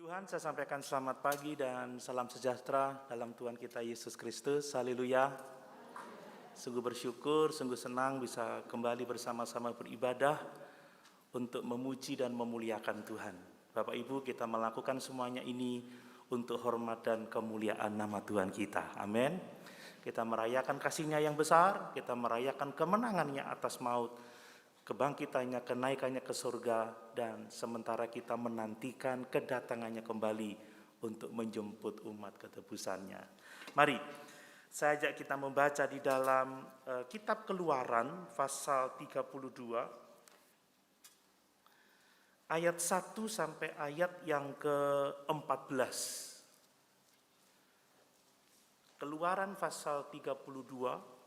Tuhan, saya sampaikan selamat pagi dan salam sejahtera dalam Tuhan kita Yesus Kristus. Haleluya. Sungguh bersyukur, sungguh senang bisa kembali bersama-sama beribadah untuk memuji dan memuliakan Tuhan. Bapak Ibu, kita melakukan semuanya ini untuk hormat dan kemuliaan nama Tuhan kita. Amin. Kita merayakan kasih-Nya yang besar, kita merayakan kemenangan-Nya atas maut, kebangkitannya, kenaikannya ke surga, dan sementara kita menantikan kedatangannya kembali untuk menjemput umat ketebusannya. Mari, saya ajak kita membaca di dalam kitab Keluaran pasal 32, ayat 1 sampai ayat yang ke-14. Keluaran pasal 32,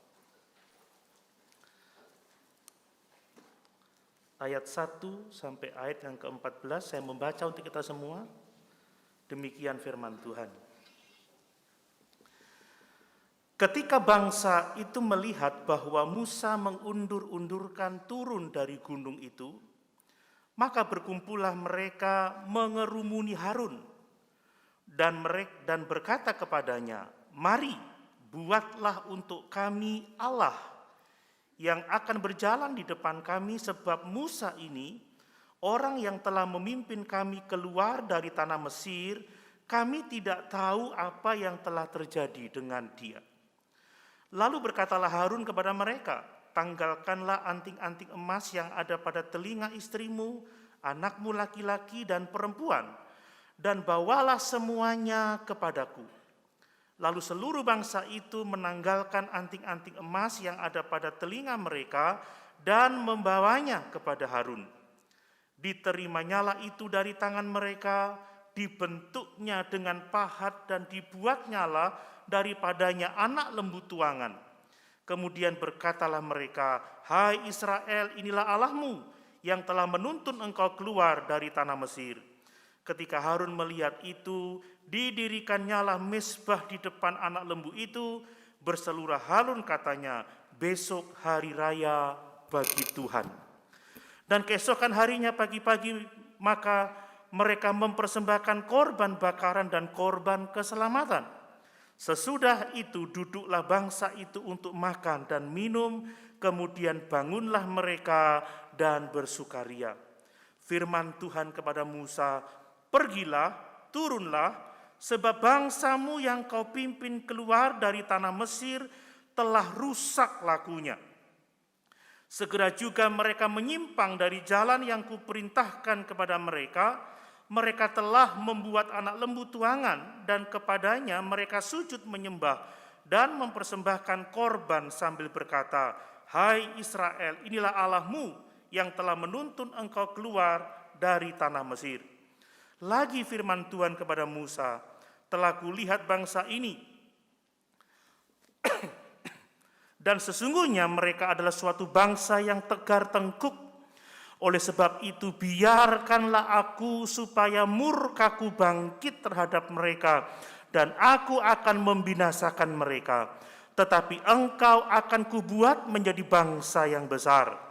ayat 1 sampai ayat yang ke-14, saya membaca untuk kita semua. Demikian firman Tuhan. Ketika bangsa itu melihat bahwa Musa mengundur-undurkan turun dari gunung itu, maka berkumpullah mereka mengerumuni Harun dan berkata kepadanya, "Mari, buatlah untuk kami Allah yang akan berjalan di depan kami, sebab Musa ini, orang yang telah memimpin kami keluar dari tanah Mesir, kami tidak tahu apa yang telah terjadi dengan dia." Lalu berkatalah Harun kepada mereka, "Tanggalkanlah anting-anting emas yang ada pada telinga istrimu, anakmu laki-laki dan perempuan, dan bawalah semuanya kepadaku." Lalu seluruh bangsa itu menanggalkan anting-anting emas yang ada pada telinga mereka dan membawanya kepada Harun. Diterimanya itu dari tangan mereka, dibentuknya dengan pahat dan dibuatnyalah daripadanya anak lembu tuangan. Kemudian berkatalah mereka, "Hai Israel, inilah Allahmu yang telah menuntun engkau keluar dari tanah Mesir." Ketika Harun melihat itu, didirikannya mezbah di depan anak lembu itu. Berseluruh Harun katanya, "Besok hari raya bagi Tuhan." Dan keesokan harinya pagi-pagi maka mereka mempersembahkan korban bakaran dan korban keselamatan. Sesudah itu duduklah bangsa itu untuk makan dan minum, kemudian bangunlah mereka dan bersukaria. Firman Tuhan kepada Musa, "Pergilah, turunlah, sebab bangsamu yang kau pimpin keluar dari tanah Mesir telah rusak lakunya. Segera juga mereka menyimpang dari jalan yang kuperintahkan kepada mereka. Mereka telah membuat anak lembu tuangan dan kepadanya mereka sujud menyembah dan mempersembahkan korban sambil berkata, 'Hai Israel, inilah Allahmu yang telah menuntun engkau keluar dari tanah Mesir.' Lagi firman Tuhan kepada Musa, 'Telah kulihat bangsa ini, dan sesungguhnya mereka adalah suatu bangsa yang tegar tengkuk. Oleh sebab itu biarkanlah aku supaya murkaku bangkit terhadap mereka, dan aku akan membinasakan mereka. Tetapi engkau akan kubuat menjadi bangsa yang besar.'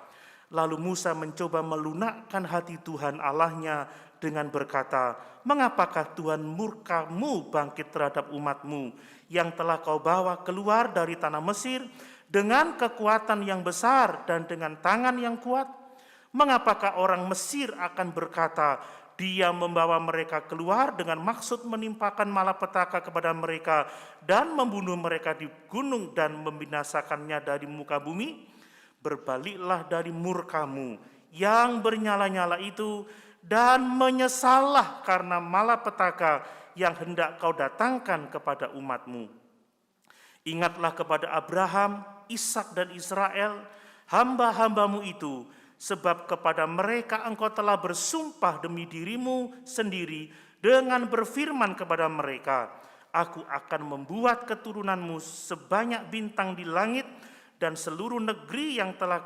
Lalu Musa mencoba melunakkan hati Tuhan Allahnya dengan berkata, 'Mengapakah Tuhan murkamu bangkit terhadap umatmu yang telah kau bawa keluar dari tanah Mesir dengan kekuatan yang besar dan dengan tangan yang kuat? Mengapakah orang Mesir akan berkata, Dia membawa mereka keluar dengan maksud menimpakan malapetaka kepada mereka dan membunuh mereka di gunung dan membinasakannya dari muka bumi? Berbaliklah dari murkamu yang bernyala-nyala itu dan menyesallah karena malapetaka yang hendak kau datangkan kepada umatmu. Ingatlah kepada Abraham, Ishak dan Israel, hamba-hambamu itu, sebab kepada mereka engkau telah bersumpah demi dirimu sendiri dengan berfirman kepada mereka, Aku akan membuat keturunanmu sebanyak bintang di langit, dan seluruh negeri yang telah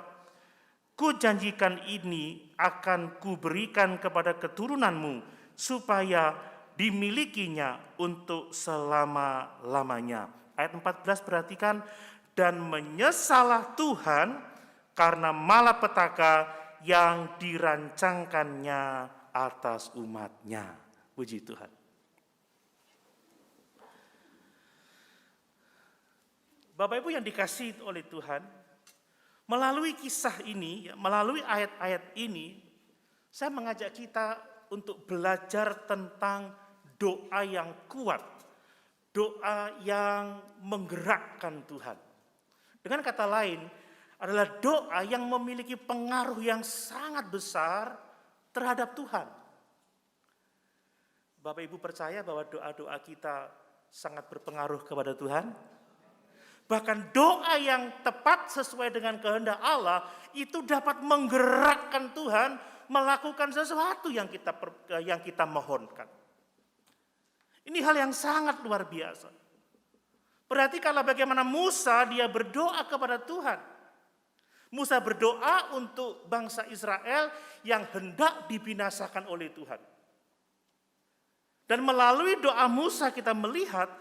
kujanjikan ini akan kuberikan kepada keturunanmu, supaya dimilikinya untuk selama-lamanya." Ayat 14 perhatikan, "Dan menyesalah Tuhan karena malapetaka yang dirancangkannya atas umatnya." Puji Tuhan. Bapak Ibu yang dikasihi oleh Tuhan, melalui kisah ini, melalui ayat-ayat ini, saya mengajak kita untuk belajar tentang doa yang kuat, doa yang menggerakkan Tuhan. Dengan kata lain, adalah doa yang memiliki pengaruh yang sangat besar terhadap Tuhan. Bapak Ibu percaya bahwa doa-doa kita sangat berpengaruh kepada Tuhan? Bahkan doa yang tepat sesuai dengan kehendak Allah itu dapat menggerakkan Tuhan melakukan sesuatu yang kita mohonkan. Ini hal yang sangat luar biasa. Perhatikanlah bagaimana Musa dia berdoa kepada Tuhan. Musa berdoa untuk bangsa Israel yang hendak dibinasakan oleh Tuhan. Dan melalui doa Musa kita melihat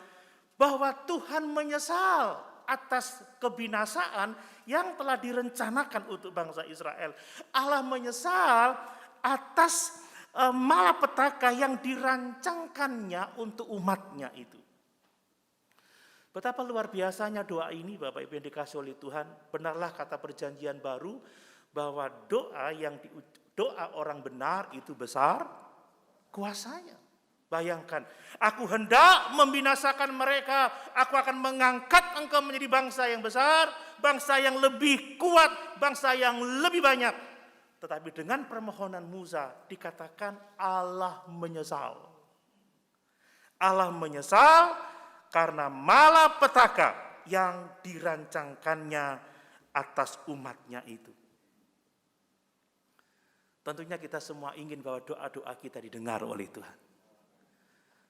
bahwa Tuhan menyesal atas kebinasaan yang telah direncanakan untuk bangsa Israel. Allah menyesal atas malapetaka yang dirancangkannya untuk umatnya itu. Betapa luar biasanya doa ini Bapak Ibu yang dikasihi oleh Tuhan. Benarlah kata perjanjian baru bahwa doa orang benar itu besar kuasanya. Bayangkan, aku hendak membinasakan mereka, aku akan mengangkat engkau menjadi bangsa yang besar, bangsa yang lebih kuat, bangsa yang lebih banyak. Tetapi dengan permohonan Musa dikatakan Allah menyesal. Allah menyesal karena malapetaka yang dirancangkannya atas umatnya itu. Tentunya kita semua ingin bahwa doa-doa kita didengar oleh Tuhan.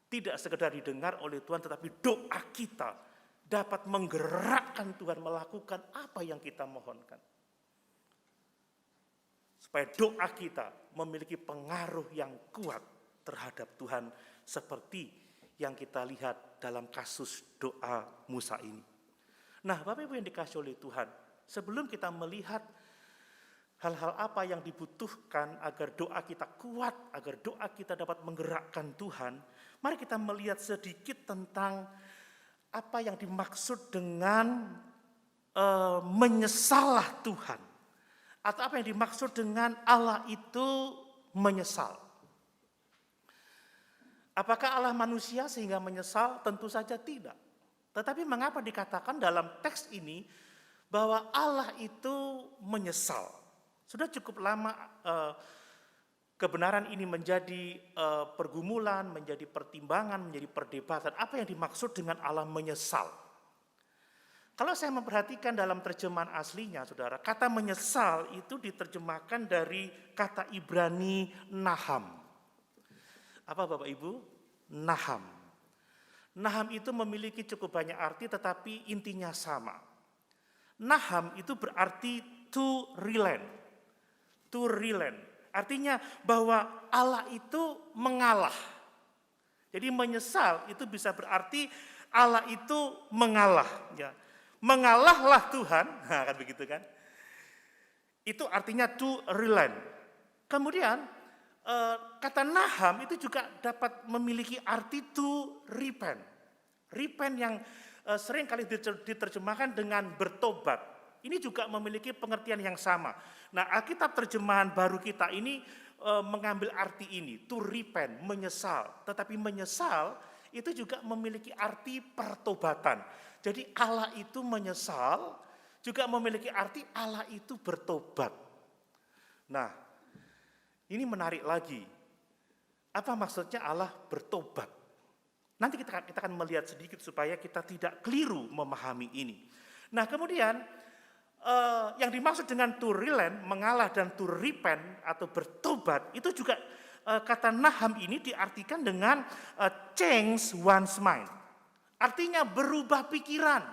Tidak sekedar didengar oleh Tuhan, tetapi doa kita dapat menggerakkan Tuhan melakukan apa yang kita mohonkan. Supaya doa kita memiliki pengaruh yang kuat terhadap Tuhan seperti yang kita lihat dalam kasus doa Musa ini. Nah, Bapak Ibu yang dikasihi oleh Tuhan, sebelum kita melihat hal-hal apa yang dibutuhkan agar doa kita kuat, agar doa kita dapat menggerakkan Tuhan, mari kita melihat sedikit tentang apa yang dimaksud dengan menyesallah Tuhan. Atau apa yang dimaksud dengan Allah itu menyesal. Apakah Allah manusia sehingga menyesal? Tentu saja tidak. Tetapi mengapa dikatakan dalam teks ini bahwa Allah itu menyesal? Sudah cukup lama kebenaran ini menjadi pergumulan, menjadi pertimbangan, menjadi perdebatan. Apa yang dimaksud dengan Allah menyesal? Kalau saya memperhatikan dalam terjemahan aslinya, saudara, kata menyesal itu diterjemahkan dari kata Ibrani naham. Apa Bapak Ibu? Naham. Naham itu memiliki cukup banyak arti tetapi intinya sama. Naham itu berarti to relent. To relent. Artinya bahwa Allah itu mengalah. Jadi menyesal itu bisa berarti Allah itu mengalah. Ya. Mengalahlah Tuhan, nah, kan begitu kan? Itu artinya to relent. Kemudian kata naham itu juga dapat memiliki arti to repent. Repent yang sering kali diterjemahkan dengan bertobat. Ini juga memiliki pengertian yang sama. Nah, Alkitab terjemahan baru kita ini mengambil arti ini, to repent, menyesal. Tetapi menyesal itu juga memiliki arti pertobatan. Jadi Allah itu menyesal, juga memiliki arti Allah itu bertobat. Nah, ini menarik lagi. Apa maksudnya Allah bertobat? Nanti kita akan melihat sedikit supaya kita tidak keliru memahami ini. Nah, kemudian yang dimaksud dengan to relent, mengalah, dan to repent atau bertobat, itu juga kata naham ini diartikan dengan change one's mind. Artinya berubah pikiran.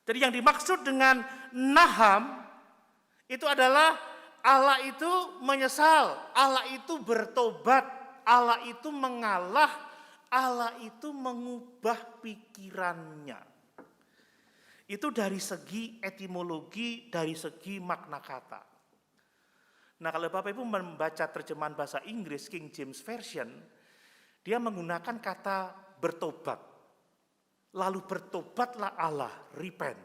Jadi yang dimaksud dengan naham itu adalah Allah itu menyesal, Allah itu bertobat, Allah itu mengalah, Allah itu mengubah pikirannya. Itu dari segi etimologi, dari segi makna kata. Nah, kalau Bapak Ibu membaca terjemahan bahasa Inggris King James Version, dia menggunakan kata bertobat. Lalu bertobatlah Allah, repent.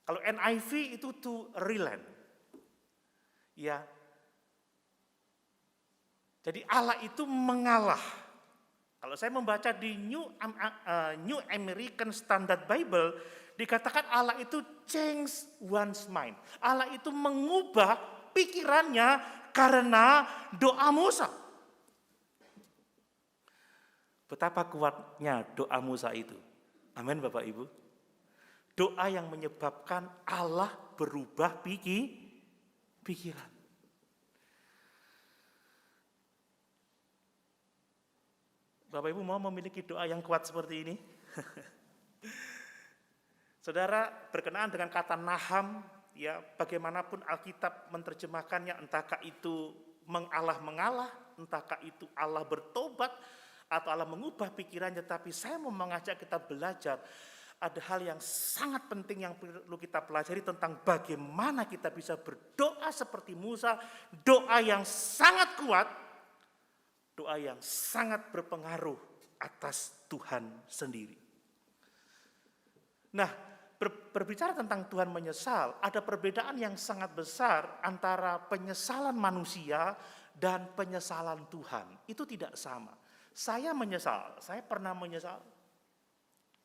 Kalau NIV itu to relent. Ya. Jadi Allah itu mengalah. Kalau saya membaca di New American Standard Bible, dikatakan Allah itu change one's mind. Allah itu mengubah pikirannya karena doa Musa. Betapa kuatnya doa Musa itu. Amin Bapak Ibu. Doa yang menyebabkan Allah berubah pikiran. Bapak Ibu mau memiliki doa yang kuat seperti ini? Saudara, berkenaan dengan kata naham, ya bagaimanapun Alkitab menerjemahkannya, entahkah itu mengalah, entahkah itu Allah bertobat, atau Allah mengubah pikirannya, tapi saya mau mengajak kita belajar, ada hal yang sangat penting yang perlu kita pelajari tentang bagaimana kita bisa berdoa seperti Musa, doa yang sangat kuat, doa yang sangat berpengaruh atas Tuhan sendiri. Nah, berbicara tentang Tuhan menyesal, ada perbedaan yang sangat besar antara penyesalan manusia dan penyesalan Tuhan. Itu tidak sama. Saya menyesal, saya pernah menyesal.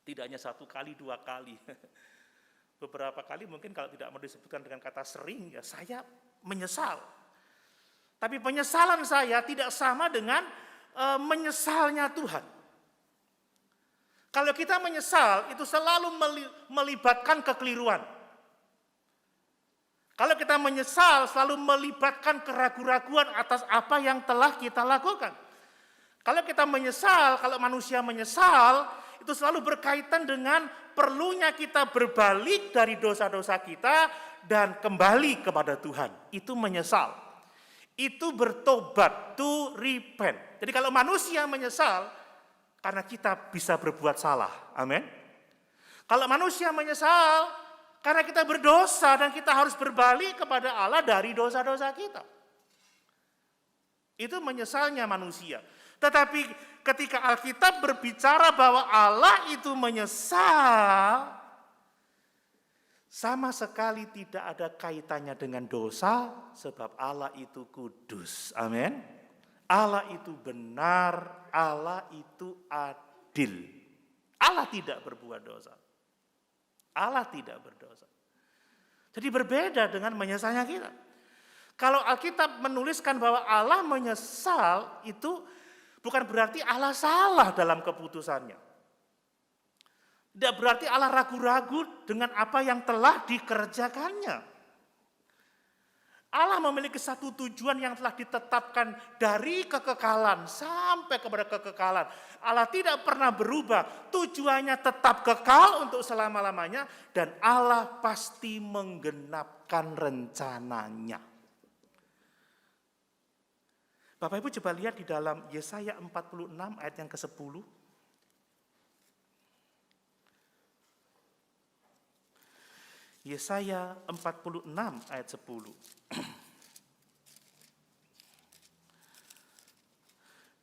Tidak hanya 1 kali, 2 kali. Beberapa kali mungkin kalau tidak mau disebutkan dengan kata sering, ya saya menyesal. Tapi penyesalan saya tidak sama dengan menyesalnya Tuhan. Kalau kita menyesal, itu selalu melibatkan kekeliruan. Kalau kita menyesal, selalu melibatkan keraguan-raguan atas apa yang telah kita lakukan. Kalau kita menyesal, kalau manusia menyesal, itu selalu berkaitan dengan perlunya kita berbalik dari dosa-dosa kita dan kembali kepada Tuhan. Itu menyesal. Itu bertobat, to repent. Jadi kalau manusia menyesal, karena kita bisa berbuat salah. Amin. Kalau manusia menyesal, karena kita berdosa dan kita harus berbalik kepada Allah dari dosa-dosa kita. Itu menyesalnya manusia. Tetapi ketika Alkitab berbicara bahwa Allah itu menyesal, sama sekali tidak ada kaitannya dengan dosa, sebab Allah itu kudus. Amin. Allah itu benar, Allah itu adil. Allah tidak berbuat dosa. Allah tidak berdosa. Jadi berbeda dengan menyesalnya kita. Kalau Alkitab menuliskan bahwa Allah menyesal, itu bukan berarti Allah salah dalam keputusannya. Tidak berarti Allah ragu-ragu dengan apa yang telah dikerjakannya. Allah memiliki satu tujuan yang telah ditetapkan dari kekekalan sampai kepada kekekalan. Allah tidak pernah berubah, tujuannya tetap kekal untuk selama-lamanya dan Allah pasti menggenapkan rencananya. Bapak Ibu coba lihat di dalam Yesaya 46 ayat yang ke-10. Yesaya 46 ayat 10.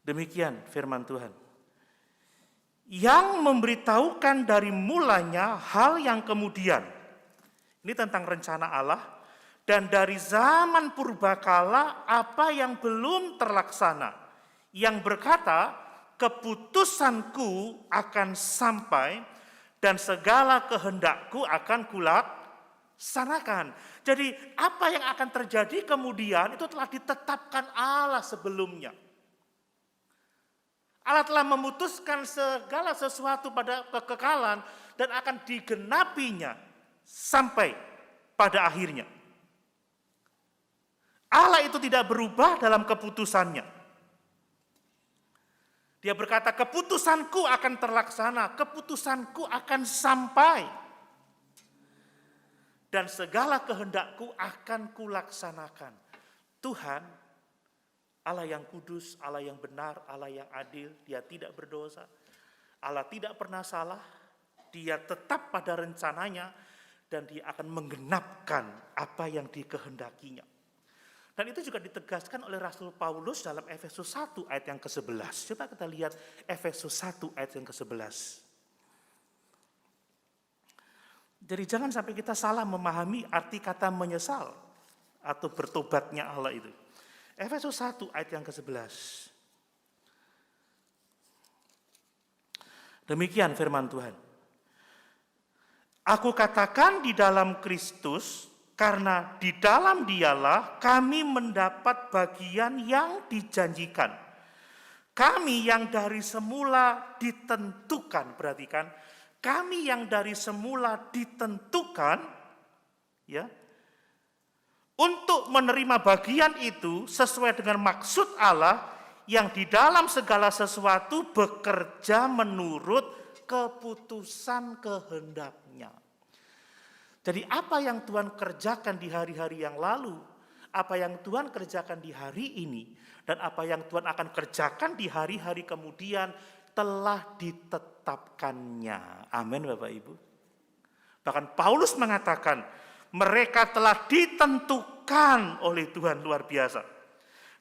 Demikian firman Tuhan. Yang memberitahukan dari mulanya hal yang kemudian. Ini tentang rencana Allah. Dan dari zaman purbakala apa yang belum terlaksana. Yang berkata, keputusanku akan sampai dan segala kehendakku akan sanakan. Jadi apa yang akan terjadi kemudian itu telah ditetapkan Allah sebelumnya. Allah telah memutuskan segala sesuatu pada kekekalan dan akan digenapinya sampai pada akhirnya. Allah itu tidak berubah dalam keputusannya. Dia berkata, keputusanku akan terlaksana, keputusanku akan sampai. Dan segala kehendakku akan kulaksanakan. Tuhan, Allah yang kudus, Allah yang benar, Allah yang adil, Dia tidak berdosa. Allah tidak pernah salah, Dia tetap pada rencananya, dan dia akan menggenapkan apa yang dikehendakinya. Dan itu juga ditegaskan oleh Rasul Paulus dalam Efesus 1 ayat yang ke-11. Coba kita lihat Efesus 1 ayat yang ke-11. Jadi jangan sampai kita salah memahami arti kata menyesal atau bertobatnya Allah itu. Efesus 1 ayat yang ke-11. Demikian firman Tuhan. Aku katakan di dalam Kristus, karena di dalam Dialah kami mendapat bagian yang dijanjikan. Kami yang dari semula ditentukan, perhatikan, kami yang dari semula ditentukan, ya, untuk menerima bagian itu sesuai dengan maksud Allah yang di dalam segala sesuatu bekerja menurut keputusan kehendaknya. Jadi apa yang Tuhan kerjakan di hari-hari yang lalu, apa yang Tuhan kerjakan di hari ini, dan apa yang Tuhan akan kerjakan di hari-hari kemudian telah ditetapkannya. Amin Bapak Ibu. Bahkan Paulus mengatakan mereka telah ditentukan oleh Tuhan, luar biasa.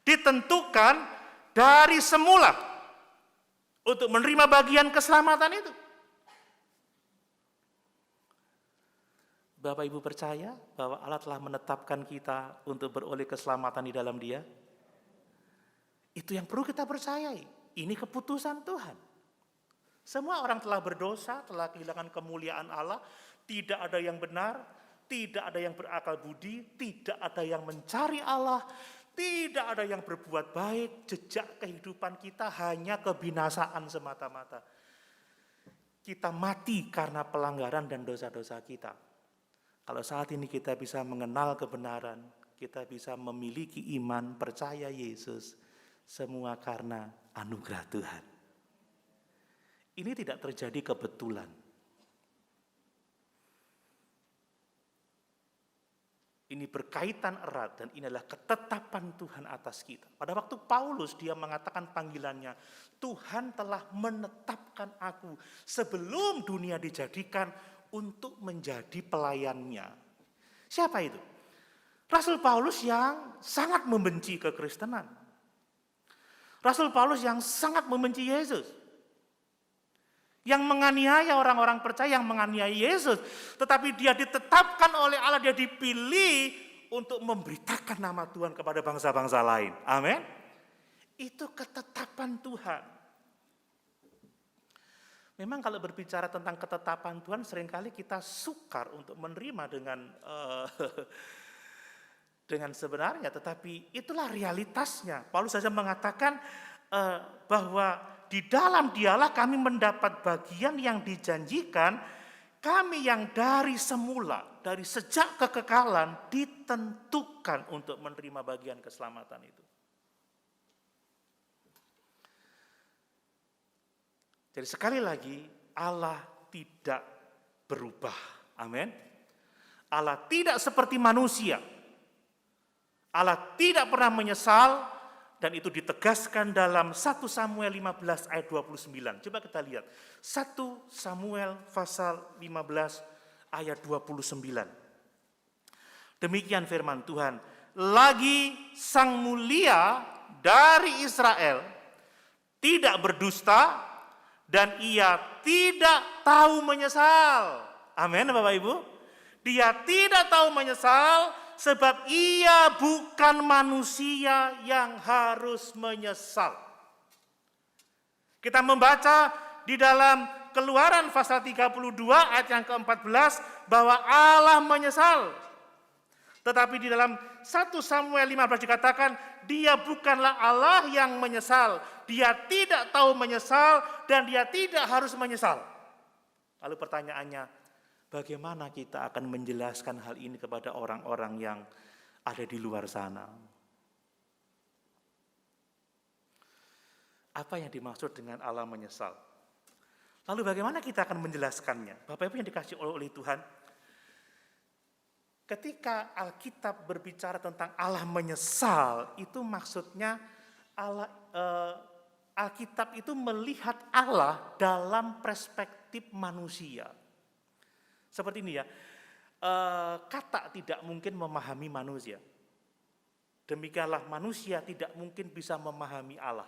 Ditentukan dari semula untuk menerima bagian keselamatan itu. Bapak Ibu percaya bahwa Allah telah menetapkan kita untuk beroleh keselamatan di dalam Dia? Itu yang perlu kita percayai. Ini keputusan Tuhan. Semua orang telah berdosa, telah kehilangan kemuliaan Allah. Tidak ada yang benar, tidak ada yang berakal budi, tidak ada yang mencari Allah, tidak ada yang berbuat baik. Jejak kehidupan kita hanya kebinasaan semata-mata. Kita mati karena pelanggaran dan dosa-dosa kita. Kalau saat ini kita bisa mengenal kebenaran, kita bisa memiliki iman, percaya Yesus, semua karena anugerah Tuhan. Ini tidak terjadi kebetulan. Ini berkaitan erat dan inilah ketetapan Tuhan atas kita. Pada waktu Paulus dia mengatakan panggilannya, Tuhan telah menetapkan aku sebelum dunia dijadikan untuk menjadi pelayannya. Siapa itu? Rasul Paulus yang sangat membenci kekristenan. Rasul Paulus yang sangat membenci Yesus. Yang menganiaya orang-orang percaya, yang menganiaya Yesus. Tetapi dia ditetapkan oleh Allah, dia dipilih untuk memberitakan nama Tuhan kepada bangsa-bangsa lain. Amin. Itu ketetapan Tuhan. Memang kalau berbicara tentang ketetapan Tuhan, seringkali kita sukar untuk menerima dengan sebenarnya. Tetapi itulah realitasnya. Paulus saja mengatakan bahwa di dalam Dialah kami mendapat bagian yang dijanjikan, kami yang dari semula, dari sejak kekekalan ditentukan untuk menerima bagian keselamatan itu. Jadi sekali lagi, Allah tidak berubah. Amin. Allah tidak seperti manusia. Allah tidak pernah menyesal, dan itu ditegaskan dalam 1 Samuel 15 ayat 29. Coba kita lihat. 1 Samuel pasal 15 ayat 29. Demikian firman Tuhan. Lagi sang mulia dari Israel tidak berdusta, dan ia tidak tahu menyesal. Amin Bapak Ibu. Dia tidak tahu menyesal sebab ia bukan manusia yang harus menyesal. Kita membaca di dalam Keluaran pasal 32 ayat yang ke-14 bahwa Allah menyesal. Tetapi di dalam 1 Samuel 15 dikatakan dia bukanlah Allah yang menyesal. Dia tidak tahu menyesal dan dia tidak harus menyesal. Lalu pertanyaannya, bagaimana kita akan menjelaskan hal ini kepada orang-orang yang ada di luar sana? Apa yang dimaksud dengan Allah menyesal? Lalu bagaimana kita akan menjelaskannya? Bapak Ibu yang dikasih oleh Tuhan, ketika Alkitab berbicara tentang Allah menyesal, itu maksudnya Alkitab itu melihat Allah dalam perspektif manusia. Seperti ini ya, kata tidak mungkin memahami manusia. Demikianlah manusia tidak mungkin bisa memahami Allah.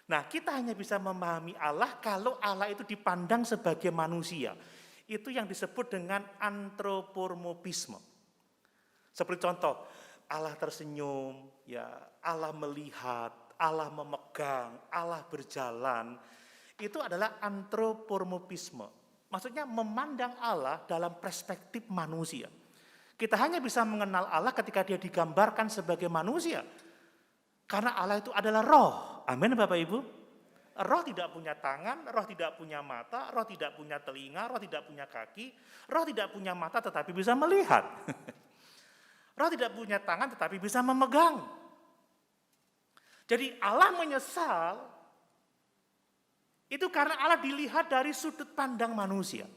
Nah, kita hanya bisa memahami Allah kalau Allah itu dipandang sebagai manusia. Itu yang disebut dengan antropomorfisme. Seperti contoh, Allah tersenyum, ya, Allah melihat, Allah memegang, Allah berjalan. Itu adalah antropomorfisme. Maksudnya memandang Allah dalam perspektif manusia. Kita hanya bisa mengenal Allah ketika dia digambarkan sebagai manusia. Karena Allah itu adalah roh. Amin Bapak Ibu. Roh tidak punya tangan, roh tidak punya mata, roh tidak punya telinga, roh tidak punya kaki, roh tidak punya mata tetapi bisa melihat. Roh tidak punya tangan tetapi bisa memegang. Jadi Allah menyesal itu karena Allah dilihat dari sudut pandang manusia.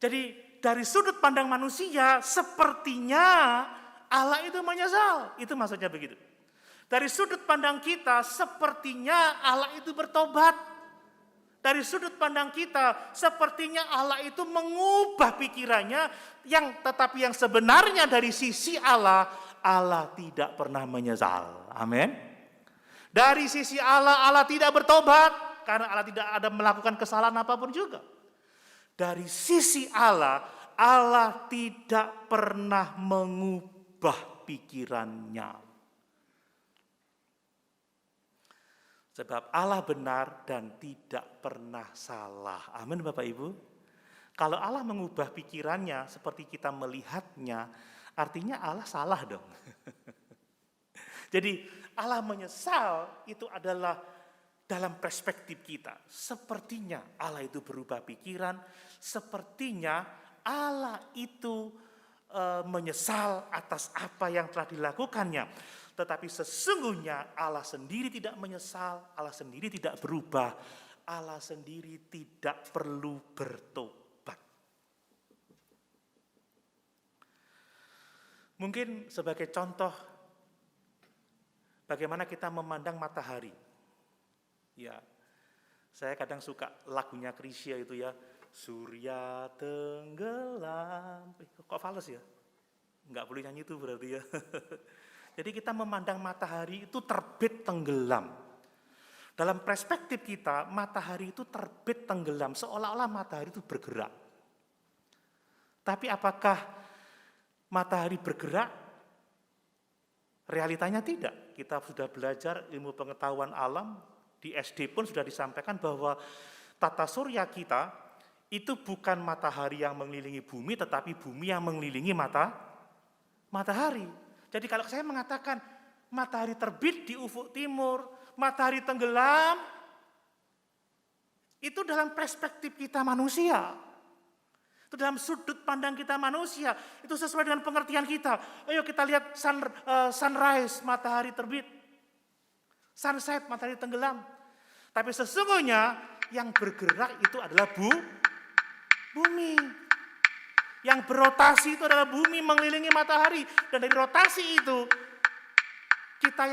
Jadi dari sudut pandang manusia sepertinya Allah itu menyesal. Itu maksudnya begitu. Dari sudut pandang kita sepertinya Allah itu bertobat. Dari sudut pandang kita sepertinya Allah itu mengubah pikirannya tetapi yang sebenarnya dari sisi Allah, Allah tidak pernah menyesal. Amin. Dari sisi Allah, Allah tidak bertobat karena Allah tidak ada melakukan kesalahan apapun juga. Dari sisi Allah, Allah tidak pernah mengubah pikirannya. Sebab Allah benar dan tidak pernah salah. Amin Bapak Ibu. Kalau Allah mengubah pikirannya seperti kita melihatnya, artinya Allah salah dong. Jadi Allah menyesal itu adalah dalam perspektif kita. Sepertinya Allah itu berubah pikiran, sepertinya Allah itu menyesal atas apa yang telah dilakukannya. Tetapi sesungguhnya Allah sendiri tidak menyesal, Allah sendiri tidak berubah, Allah sendiri tidak perlu bertobat. Mungkin sebagai contoh bagaimana kita memandang matahari. Ya, saya kadang suka lagunya Chrisye itu ya, surya tenggelam. Kok fals ya? Enggak boleh nyanyi itu berarti ya. Jadi kita memandang matahari itu terbit tenggelam. Dalam perspektif kita, matahari itu terbit tenggelam, seolah-olah matahari itu bergerak. Tapi apakah matahari bergerak? Realitanya tidak. Kita sudah belajar ilmu pengetahuan alam, di SD pun sudah disampaikan bahwa tata surya kita itu bukan matahari yang mengelilingi bumi, tetapi bumi yang mengelilingi matahari. Jadi kalau saya mengatakan matahari terbit di ufuk timur, matahari tenggelam, itu dalam perspektif kita manusia. Itu dalam sudut pandang kita manusia. Itu sesuai dengan pengertian kita. Ayo kita lihat sunrise, matahari terbit. Sunset, matahari tenggelam. Tapi sesungguhnya yang bergerak itu adalah bumi. Yang berotasi itu adalah bumi mengelilingi matahari. Dan dari rotasi itu, kita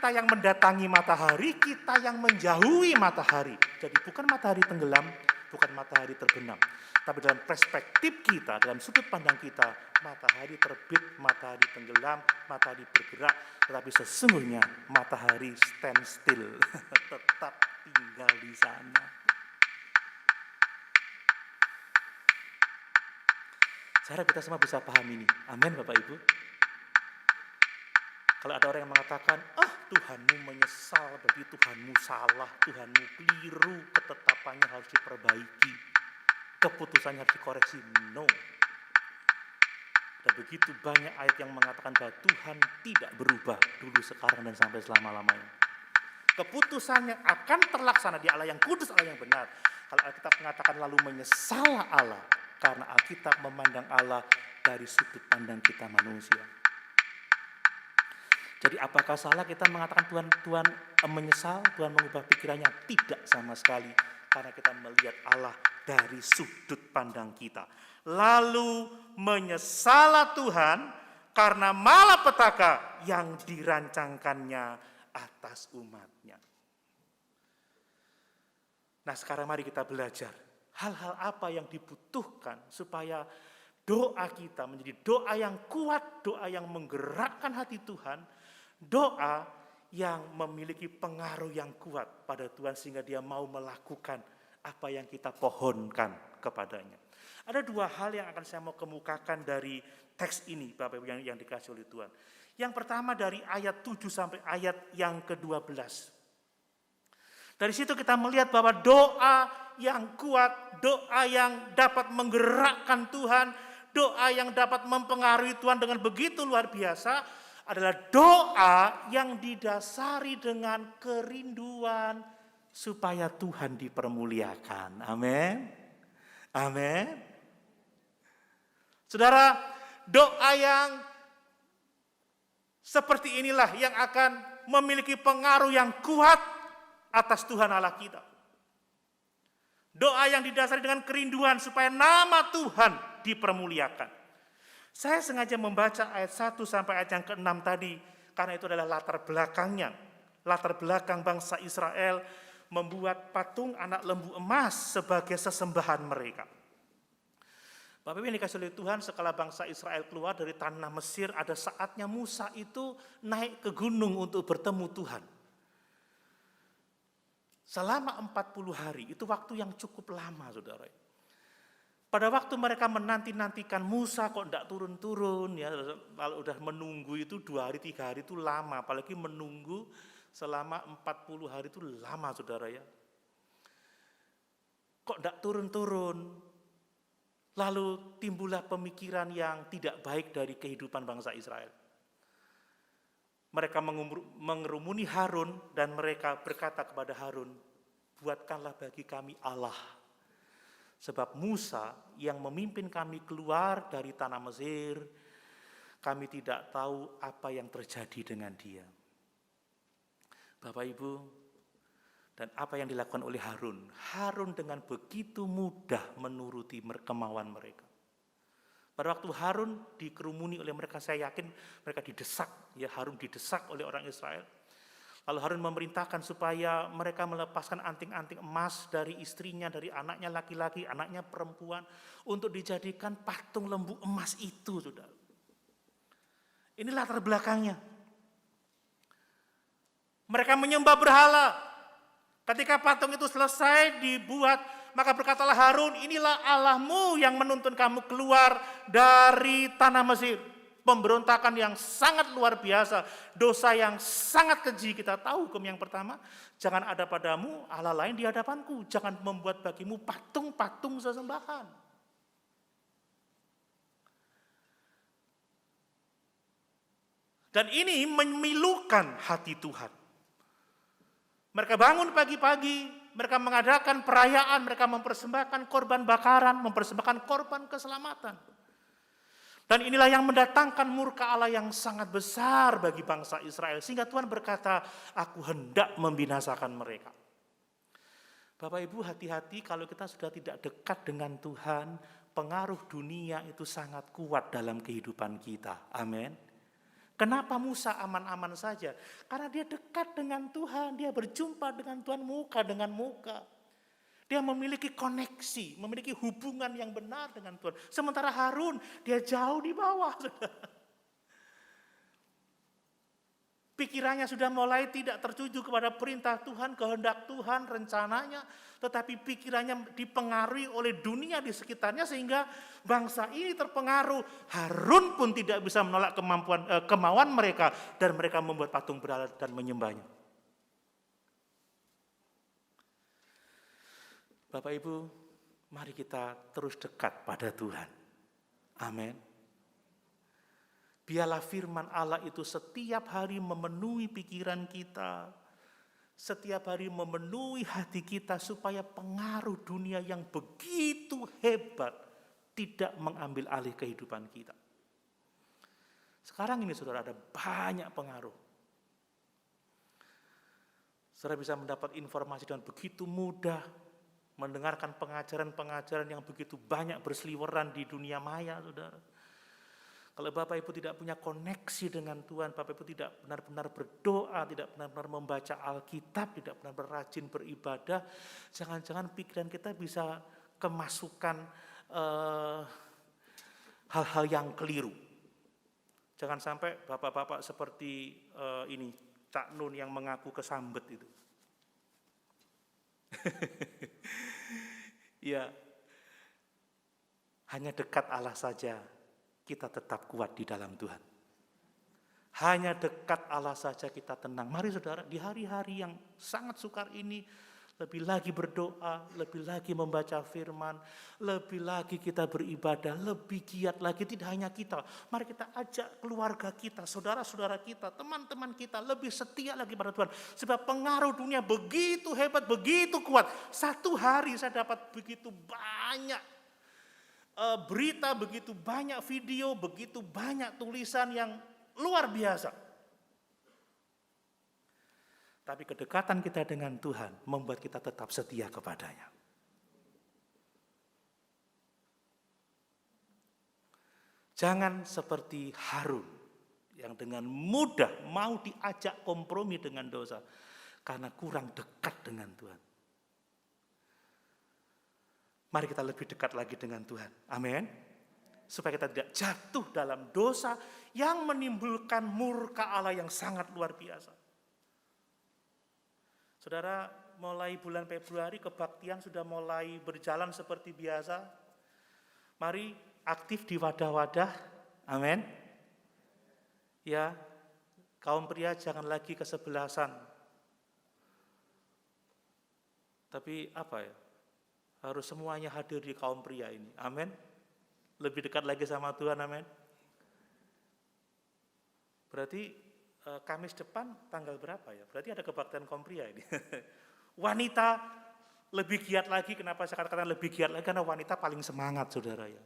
yang mendatangi matahari, kita yang menjauhi matahari. Jadi bukan matahari tenggelam, bukan matahari terbenam. Tapi dalam perspektif kita, dalam sudut pandang kita, matahari terbit, matahari tenggelam, matahari bergerak. Tetapi sesungguhnya matahari stand still, tetap tinggal di sana. Saya harap kita semua bisa paham ini. Amin Bapak Ibu. Kalau ada orang yang mengatakan, Tuhanmu menyesal, berarti Tuhanmu salah, Tuhanmu keliru, ketetapannya harus diperbaiki, keputusannya harus dikoreksi. No. Dan begitu banyak ayat yang mengatakan bahwa Tuhan tidak berubah dulu, sekarang, dan sampai selama-lamanya. Keputusannya akan terlaksana di Allah yang kudus, Allah yang benar. Kalau Alkitab mengatakan lalu menyesal Allah, karena Alkitab memandang Allah dari sudut pandang kita manusia. Jadi apakah salah kita mengatakan Tuhan menyesal, Tuhan mengubah pikirannya? Tidak sama sekali. Karena kita melihat Allah dari sudut pandang kita. Lalu menyesal Tuhan karena malapetaka yang dirancangkannya atas umatnya. Nah, sekarang mari kita belajar hal-hal apa yang dibutuhkan supaya doa kita menjadi doa yang kuat, doa yang menggerakkan hati Tuhan, doa yang memiliki pengaruh yang kuat pada Tuhan sehingga dia mau melakukan apa yang kita pohonkan kepadanya. Ada dua hal yang akan saya mau kemukakan dari teks ini, Bapak Ibu yang dikasih oleh Tuhan. Yang pertama dari ayat 7 sampai ayat yang ke-12. Dari situ kita melihat bahwa doa yang kuat, doa yang dapat menggerakkan Tuhan, doa yang dapat mempengaruhi Tuhan dengan begitu luar biasa adalah doa yang didasari dengan kerinduan supaya Tuhan dipermuliakan. Amin. Amin. Saudara, doa yang seperti inilah yang akan memiliki pengaruh yang kuat atas Tuhan Allah kita. Doa yang didasari dengan kerinduan supaya nama Tuhan dipermuliakan. Saya sengaja membaca ayat 1 sampai ayat yang ke-6 tadi, karena itu adalah latar belakangnya. Latar belakang bangsa Israel membuat patung anak lembu emas sebagai sesembahan mereka. Bapak Ibu yang dikasih oleh Tuhan, sekala bangsa Israel keluar dari tanah Mesir, ada saatnya Musa itu naik ke gunung untuk bertemu Tuhan. Selama 40 hari, itu waktu yang cukup lama, saudara. Pada waktu mereka menanti-nantikan Musa kok tidak turun-turun, ya, kalau udah menunggu itu 2 hari, 3 hari itu lama, apalagi menunggu selama 40 hari itu lama, saudara ya. Kok tidak turun-turun? Lalu timbullah pemikiran yang tidak baik dari kehidupan bangsa Israel. Mereka mengerumuni Harun dan mereka berkata kepada Harun, buatkanlah bagi kami Allah. Sebab Musa yang memimpin kami keluar dari tanah Mesir, kami tidak tahu apa yang terjadi dengan dia. Bapak Ibu, dan apa yang dilakukan oleh Harun. Harun dengan begitu mudah menuruti kemauan mereka. Pada waktu Harun dikerumuni oleh mereka, saya yakin mereka didesak. Ya, Harun didesak oleh orang Israel. Lalu Harun memerintahkan supaya mereka melepaskan anting-anting emas dari istrinya, dari anaknya laki-laki, anaknya perempuan, untuk dijadikan patung lembu emas itu, saudara. Ini latar belakangnya. Mereka menyembah berhala. Ketika patung itu selesai dibuat, maka berkatalah Harun, inilah Allahmu yang menuntun kamu keluar dari tanah Mesir. Pemberontakan yang sangat luar biasa, dosa yang sangat keji. Kita tahu hukum yang pertama, jangan ada padamu Allah lain di hadapanku, jangan membuat bagimu patung-patung sesembahan. Dan ini memilukan hati Tuhan. Mereka bangun pagi-pagi, mereka mengadakan perayaan, mereka mempersembahkan korban bakaran, mempersembahkan korban keselamatan. Dan inilah yang mendatangkan murka Allah yang sangat besar bagi bangsa Israel. Sehingga Tuhan berkata, aku hendak membinasakan mereka. Bapak Ibu, hati-hati kalau kita sudah tidak dekat dengan Tuhan, pengaruh dunia itu sangat kuat dalam kehidupan kita. Amin. Kenapa Musa aman-aman saja? Karena dia dekat dengan Tuhan, dia berjumpa dengan Tuhan muka dengan muka. Dia memiliki koneksi, memiliki hubungan yang benar dengan Tuhan. Sementara Harun, dia jauh di bawah. Pikirannya sudah mulai tidak tertuju kepada perintah Tuhan, kehendak Tuhan, rencananya. Tetapi pikirannya dipengaruhi oleh dunia di sekitarnya sehingga bangsa ini terpengaruh. Harun pun tidak bisa menolak kemauan mereka dan mereka membuat patung berhala dan menyembahnya. Bapak Ibu, mari kita terus dekat pada Tuhan. Amin. Biarlah firman Allah itu setiap hari memenuhi pikiran kita, setiap hari memenuhi hati kita supaya pengaruh dunia yang begitu hebat tidak mengambil alih kehidupan kita. Sekarang ini saudara ada banyak pengaruh. Saudara bisa mendapat informasi dengan begitu mudah, mendengarkan pengajaran-pengajaran yang begitu banyak berseliweran di dunia maya, saudara. Kalau Bapak Ibu tidak punya koneksi dengan Tuhan, Bapak Ibu tidak benar-benar berdoa, tidak benar-benar membaca Alkitab, tidak benar-benar rajin beribadah, jangan-jangan pikiran kita bisa kemasukan hal-hal yang keliru. Jangan sampai bapak-bapak seperti ini, Cak Nun yang mengaku kesambet itu. Ya, hanya dekat Allah saja kita tetap kuat di dalam Tuhan. Hanya dekat Allah saja kita tenang. Mari saudara, di hari-hari yang sangat sukar ini, lebih lagi berdoa, lebih lagi membaca firman, lebih lagi kita beribadah, lebih giat lagi. Tidak hanya kita, mari kita ajak keluarga kita, saudara-saudara kita, teman-teman kita, lebih setia lagi pada Tuhan. Sebab pengaruh dunia begitu hebat, begitu kuat. Satu hari saya dapat begitu banyak berita, begitu banyak video, begitu banyak tulisan yang luar biasa. Tapi kedekatan kita dengan Tuhan membuat kita tetap setia kepadanya. Jangan seperti Harun yang dengan mudah mau diajak kompromi dengan dosa karena kurang dekat dengan Tuhan. Mari kita lebih dekat lagi dengan Tuhan. Amin. Supaya kita tidak jatuh dalam dosa yang menimbulkan murka Allah yang sangat luar biasa. Saudara, mulai bulan Februari kebaktian sudah mulai berjalan seperti biasa. Mari aktif di wadah-wadah. Amin. Ya, kaum pria jangan lagi kesebelasan. Tapi apa ya? Harus semuanya hadir di kaum pria ini. Amin. Lebih dekat lagi sama Tuhan. Amin. Berarti Kamis depan tanggal berapa ya? Berarti ada kebaktian kaum pria ini. Wanita lebih giat lagi. Kenapa saya katakan lebih giat lagi? Karena wanita paling semangat, saudara ya.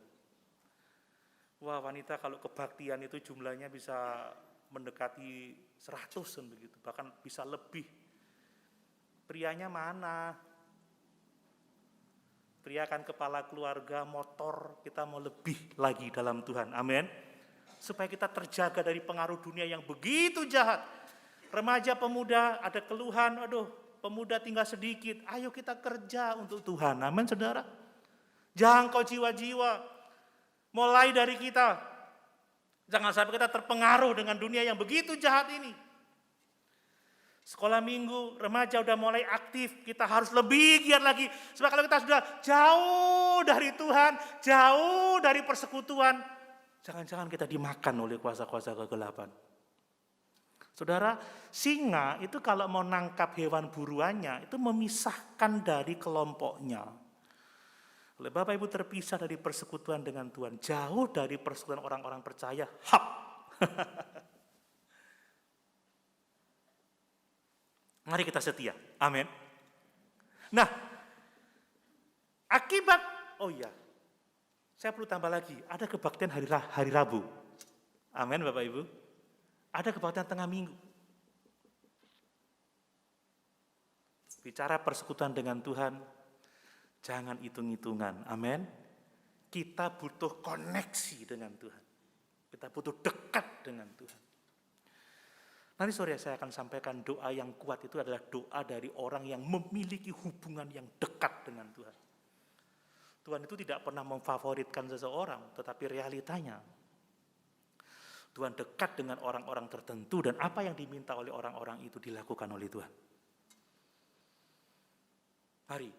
Wah, wanita kalau kebaktian itu jumlahnya bisa mendekati 100 begitu, bahkan bisa lebih. Prianya mana? Pria kan kepala keluarga, motor, kita mau lebih lagi dalam Tuhan. Amin. Supaya kita terjaga dari pengaruh dunia yang begitu jahat. Remaja pemuda ada keluhan, aduh pemuda tinggal sedikit. Ayo kita kerja untuk Tuhan. Amin saudara. Jangkau jiwa-jiwa. Mulai dari kita. Jangan sampai kita terpengaruh dengan dunia yang begitu jahat ini. Sekolah minggu, remaja udah mulai aktif, kita harus lebih giat lagi. Sebab kalau kita sudah jauh dari Tuhan, jauh dari persekutuan, jangan-jangan kita dimakan oleh kuasa-kuasa kegelapan. Saudara, singa itu kalau mau nangkap hewan buruannya, itu memisahkan dari kelompoknya. Oleh Bapak Ibu terpisah dari persekutuan dengan Tuhan, jauh dari persekutuan orang-orang percaya, hap. Mari kita setia. Amin. Nah, akibat, oh iya, saya perlu tambah lagi, ada kebaktian hari Rabu. Amin Bapak Ibu. Ada kebaktian tengah minggu. Bicara persekutuan dengan Tuhan, jangan hitung-hitungan. Amin. Kita butuh koneksi dengan Tuhan. Kita butuh dekat dengan Tuhan. Nanti sore saya akan sampaikan doa yang kuat itu adalah doa dari orang yang memiliki hubungan yang dekat dengan Tuhan. Tuhan itu tidak pernah memfavoritkan seseorang, tetapi realitanya Tuhan dekat dengan orang-orang tertentu dan apa yang diminta oleh orang-orang itu dilakukan oleh Tuhan. Mari,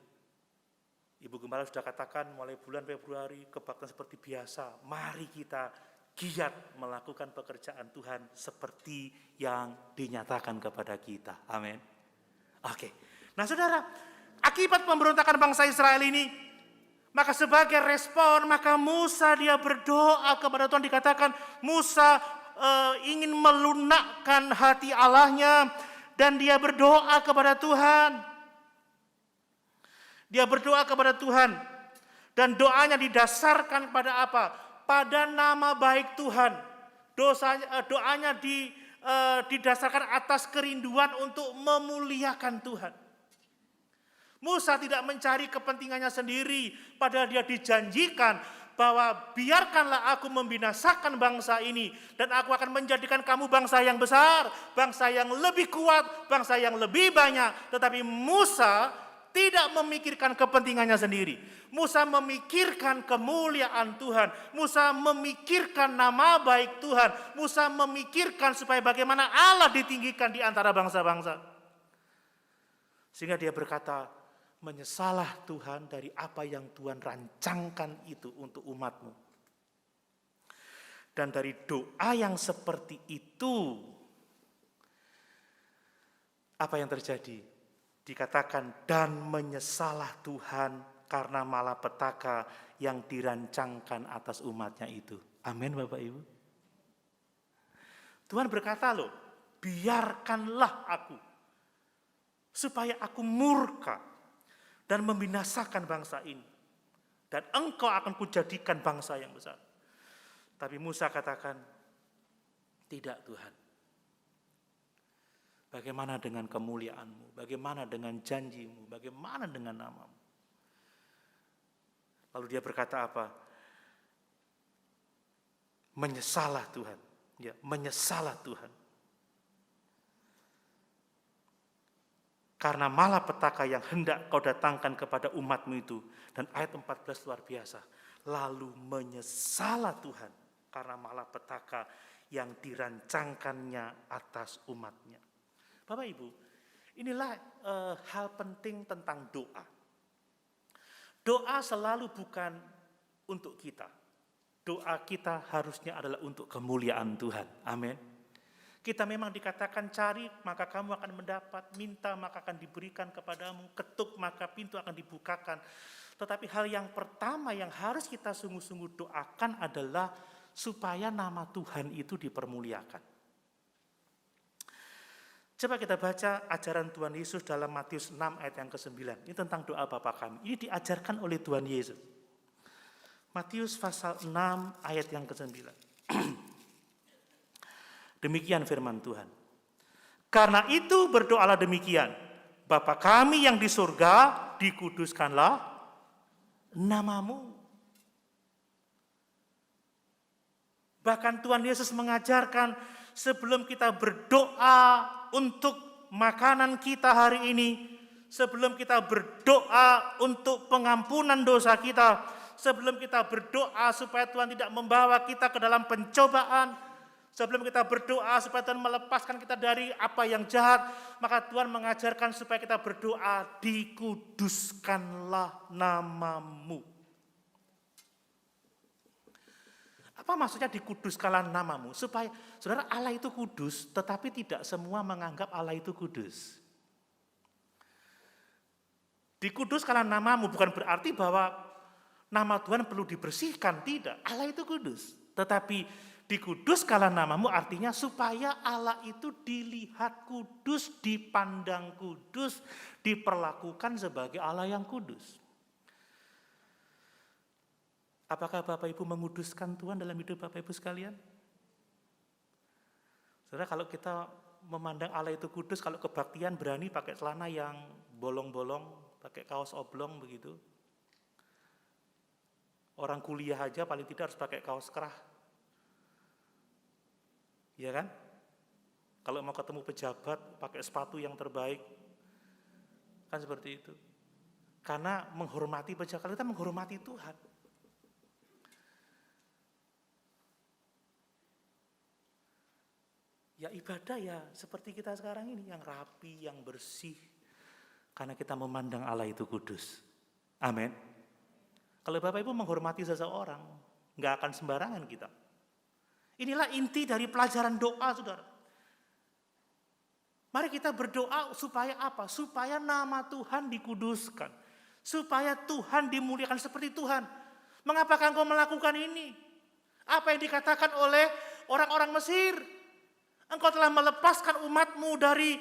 Ibu Gembala sudah katakan mulai bulan Februari kebaktian seperti biasa. Mari kita giat melakukan pekerjaan Tuhan seperti yang dinyatakan kepada kita. Amin. Oke. Nah saudara, akibat pemberontakan bangsa Israel ini, maka sebagai respon, maka Musa dia berdoa kepada Tuhan. Dikatakan Musa ingin melunakkan hati Allahnya dan dia berdoa kepada Tuhan. Dia berdoa kepada Tuhan dan doanya didasarkan pada apa? Pada nama baik Tuhan. Doanya didasarkan atas kerinduan untuk memuliakan Tuhan. Musa tidak mencari kepentingannya sendiri, padahal dia dijanjikan bahwa biarkanlah aku membinasakan bangsa ini dan aku akan menjadikan kamu bangsa yang besar, bangsa yang lebih kuat, bangsa yang lebih banyak. Tetapi Musa tidak memikirkan kepentingannya sendiri. Musa memikirkan kemuliaan Tuhan. Musa memikirkan nama baik Tuhan. Musa memikirkan supaya bagaimana Allah ditinggikan di antara bangsa-bangsa. Sehingga dia berkata, menyesalah Tuhan dari apa yang Tuhan rancangkan itu untuk umatmu. Dan dari doa yang seperti itu, apa yang terjadi? Dikatakan, dan menyesalah Tuhan karena malapetaka yang dirancangkan atas umatnya itu. Amin Bapak Ibu. Tuhan berkata loh, biarkanlah aku, supaya aku murka dan membinasakan bangsa ini. Dan engkau akan kujadikan bangsa yang besar. Tapi Musa katakan, tidak Tuhan. Bagaimana dengan kemuliaanmu? Bagaimana dengan janjimu? Bagaimana dengan namamu? Lalu dia berkata apa? Menyesalah Tuhan. Ya, menyesalah Tuhan. Karena malapetaka yang hendak kau datangkan kepada umatmu itu. Dan ayat 14 luar biasa. Lalu menyesalah Tuhan karena malapetaka yang dirancangkannya atas umatnya. Bapak Ibu, inilah hal penting tentang doa. Doa selalu bukan untuk kita. Doa kita harusnya adalah untuk kemuliaan Tuhan. Amin. Kita memang dikatakan cari maka kamu akan mendapat, minta maka akan diberikan kepadamu, ketuk maka pintu akan dibukakan. Tetapi hal yang pertama yang harus kita sungguh-sungguh doakan adalah supaya nama Tuhan itu dipermuliakan. Coba kita baca ajaran Tuhan Yesus dalam Matius 6 ayat yang ke-9. Ini tentang doa Bapa kami. Ini diajarkan oleh Tuhan Yesus. Matius pasal 6 ayat yang ke-9. Demikian firman Tuhan. Karena itu berdoalah demikian. Bapa kami yang di surga, dikuduskanlah namamu. Bahkan Tuhan Yesus mengajarkan sebelum kita berdoa untuk makanan kita hari ini, sebelum kita berdoa untuk pengampunan dosa kita, sebelum kita berdoa supaya Tuhan tidak membawa kita ke dalam pencobaan, sebelum kita berdoa supaya Tuhan melepaskan kita dari apa yang jahat, maka Tuhan mengajarkan supaya kita berdoa, dikuduskanlah namamu. Apa maksudnya dikuduskanlah namamu? Supaya, saudara, Allah itu kudus, tetapi tidak semua menganggap Allah itu kudus. Dikuduskanlah namamu bukan berarti bahwa nama Tuhan perlu dibersihkan, tidak. Allah itu kudus. Tetapi dikuduskanlah namamu artinya supaya Allah itu dilihat kudus, dipandang kudus, diperlakukan sebagai Allah yang kudus. Apakah Bapak Ibu menguduskan Tuhan dalam hidup Bapak Ibu sekalian? Saudara, kalau kita memandang Allah itu kudus, kalau kebaktian berani pakai celana yang bolong-bolong, pakai kaos oblong begitu. Orang kuliah aja paling tidak harus pakai kaos kerah. Iya kan? Kalau mau ketemu pejabat, pakai sepatu yang terbaik. Kan seperti itu. Karena menghormati pejabat, kita menghormati Tuhan. Ya ibadah ya seperti kita sekarang ini, yang rapi, yang bersih. Karena kita memandang Allah itu kudus. Amin. Kalau Bapak Ibu menghormati seseorang, nggak akan sembarangan kita. Inilah inti dari pelajaran doa, saudara. Mari kita berdoa supaya apa? Supaya nama Tuhan dikuduskan. Supaya Tuhan dimuliakan seperti Tuhan. Mengapakah engkau melakukan ini? Apa yang dikatakan oleh orang-orang Mesir? Engkau telah melepaskan umatmu dari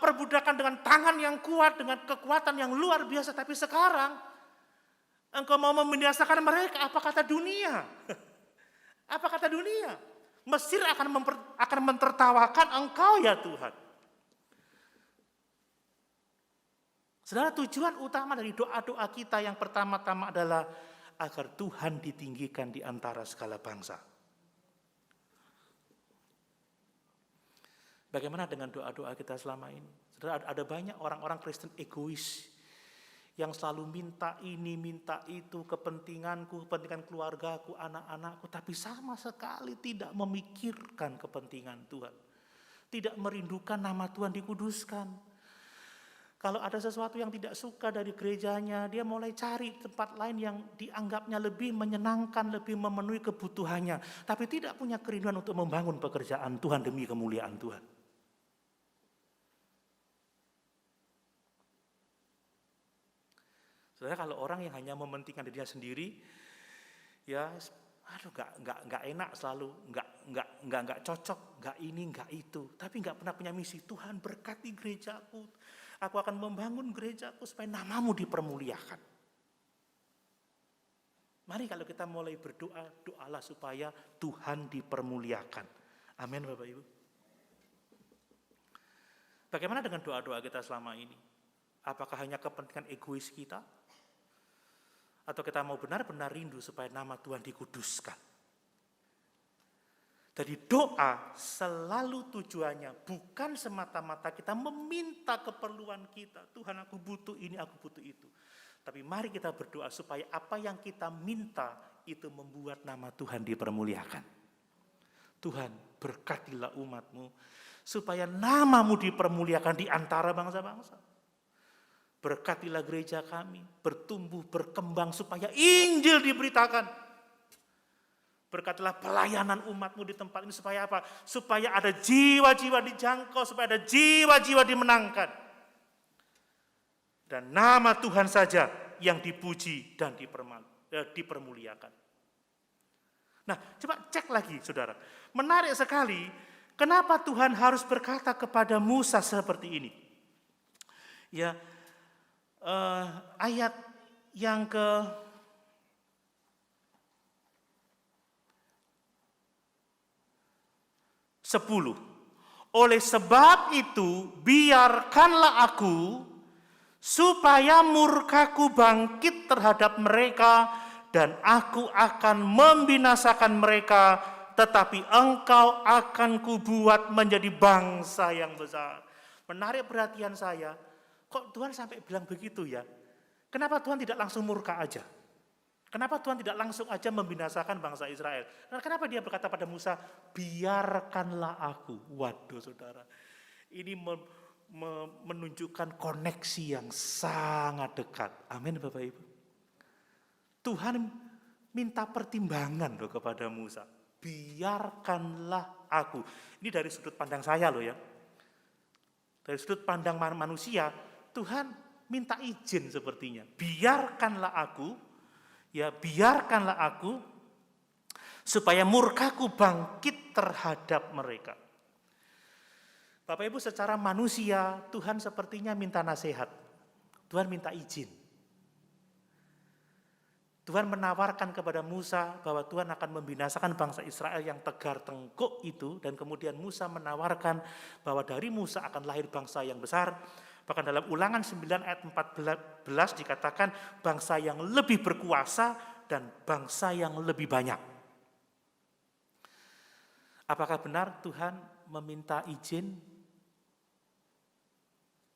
perbudakan dengan tangan yang kuat, dengan kekuatan yang luar biasa. Tapi sekarang engkau mau membinasakan mereka. Apa kata dunia? Apa kata dunia? Mesir akan mentertawakan engkau ya Tuhan. Saudara, tujuan utama dari doa-doa kita yang pertama-tama adalah agar Tuhan ditinggikan di antara segala bangsa. Bagaimana dengan doa-doa kita selama ini? Saudara, ada banyak orang-orang Kristen egois yang selalu minta ini, minta itu, kepentinganku, kepentingan keluargaku, anak-anakku, tapi sama sekali tidak memikirkan kepentingan Tuhan. Tidak merindukan nama Tuhan dikuduskan. Kalau ada sesuatu yang tidak suka dari gerejanya, dia mulai cari tempat lain yang dianggapnya lebih menyenangkan, lebih memenuhi kebutuhannya, tapi tidak punya kerinduan untuk membangun pekerjaan Tuhan demi kemuliaan Tuhan. Saudara, kalau orang yang hanya mementingkan dirinya sendiri, ya, nggak enak selalu, nggak cocok, nggak ini, nggak itu, tapi nggak pernah punya misi. Tuhan berkati gerejaku, aku akan membangun gerejaku supaya namamu dipermuliakan. Mari kalau kita mulai berdoa, doalah supaya Tuhan dipermuliakan. Amin Bapak Ibu. Bagaimana dengan doa-doa kita selama ini? Apakah hanya kepentingan egois kita? Atau kita mau benar-benar rindu supaya nama Tuhan dikuduskan? Jadi doa selalu tujuannya bukan semata-mata kita meminta keperluan kita. Tuhan, aku butuh ini, aku butuh itu. Tapi mari kita berdoa supaya apa yang kita minta itu membuat nama Tuhan dipermuliakan. Tuhan, berkatilah umat-Mu supaya namamu dipermuliakan di antara bangsa-bangsa. Berkatilah gereja kami, bertumbuh, berkembang supaya Injil diberitakan. Berkatilah pelayanan umat-Mu di tempat ini supaya apa? Supaya ada jiwa-jiwa dijangkau, supaya ada jiwa-jiwa dimenangkan. Dan nama Tuhan saja yang dipuji dan dipermuliakan. Nah, coba cek lagi saudara. Menarik sekali, kenapa Tuhan harus berkata kepada Musa seperti ini? Ya, ayat yang ke 10. Oleh sebab itu biarkanlah aku supaya murkaku bangkit terhadap mereka dan aku akan membinasakan mereka, tetapi engkau akan kubuat menjadi bangsa yang besar. Menarik perhatian saya. Kok Tuhan sampai bilang begitu ya? Kenapa Tuhan tidak langsung murka aja? Kenapa Tuhan tidak langsung aja membinasakan bangsa Israel? Nah, kenapa dia berkata pada Musa, biarkanlah aku. Waduh saudara, ini menunjukkan koneksi yang sangat dekat. Amin Bapak Ibu. Tuhan minta pertimbangan loh kepada Musa. Biarkanlah aku. Ini dari sudut pandang saya loh ya. Dari sudut pandang manusia, Tuhan minta izin sepertinya. Biarkanlah aku, ya biarkanlah aku, supaya murkaku bangkit terhadap mereka. Bapak Ibu, secara manusia, Tuhan sepertinya minta nasihat. Tuhan minta izin. Tuhan menawarkan kepada Musa bahwa Tuhan akan membinasakan bangsa Israel yang tegar tengkuk itu, dan kemudian Musa menawarkan bahwa dari Musa akan lahir bangsa yang besar. Bahkan dalam Ulangan 9 ayat 14 dikatakan bangsa yang lebih berkuasa dan bangsa yang lebih banyak. Apakah benar Tuhan meminta izin?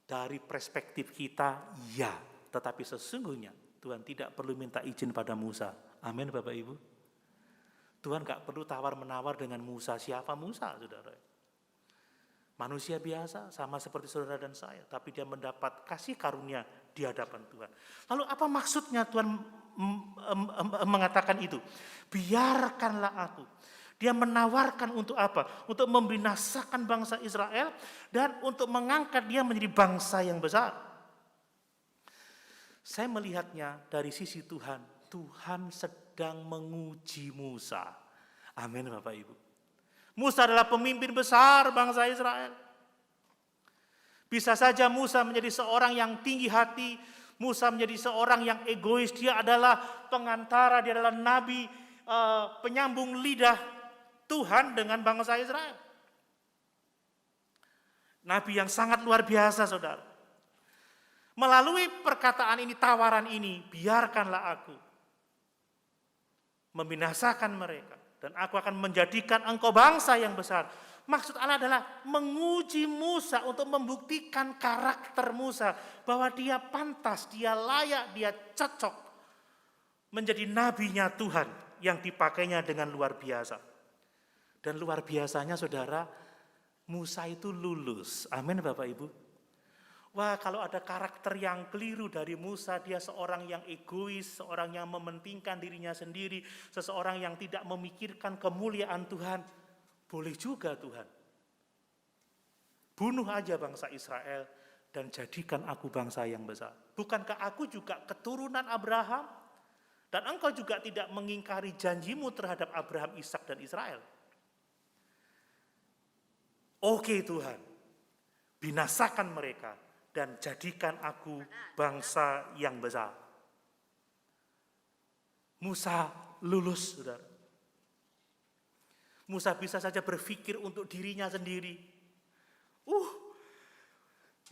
Dari perspektif kita, ya. Tetapi sesungguhnya Tuhan tidak perlu minta izin pada Musa. Amin Bapak Ibu. Tuhan gak perlu tawar-menawar dengan Musa. Siapa Musa saudara? Manusia biasa, sama seperti saudara dan saya. Tapi dia mendapat kasih karunia di hadapan Tuhan. Lalu apa maksudnya Tuhan mengatakan itu? Biarkanlah aku. Dia menawarkan untuk apa? Untuk membinasakan bangsa Israel dan untuk mengangkat dia menjadi bangsa yang besar. Saya melihatnya dari sisi Tuhan. Tuhan sedang menguji Musa. Amin Bapak Ibu. Musa adalah pemimpin besar bangsa Israel. Bisa saja Musa menjadi seorang yang tinggi hati. Musa menjadi seorang yang egois. Dia adalah pengantara, dia adalah nabi, penyambung lidah Tuhan dengan bangsa Israel. Nabi yang sangat luar biasa saudara. Melalui perkataan ini, tawaran ini, biarkanlah aku. membinasakan mereka, dan aku akan menjadikan engkau bangsa yang besar. Maksud Allah adalah menguji Musa untuk membuktikan karakter Musa, bahwa dia pantas, dia layak, dia cocok menjadi nabinya Tuhan yang dipakainya dengan luar biasa. Dan luar biasanya saudara, Musa itu lulus. Amin Bapak Ibu. Wah, kalau ada karakter yang keliru dari Musa, dia seorang yang egois, seorang yang mementingkan dirinya sendiri, seseorang yang tidak memikirkan kemuliaan Tuhan. Boleh juga Tuhan. Bunuh aja bangsa Israel dan jadikan aku bangsa yang besar. Bukankah aku juga keturunan Abraham? Dan engkau juga tidak mengingkari janjimu terhadap Abraham, Ishak dan Israel. Oke Tuhan, binasakan mereka dan jadikan aku bangsa yang besar. Musa lulus, saudara. Musa bisa saja berpikir untuk dirinya sendiri.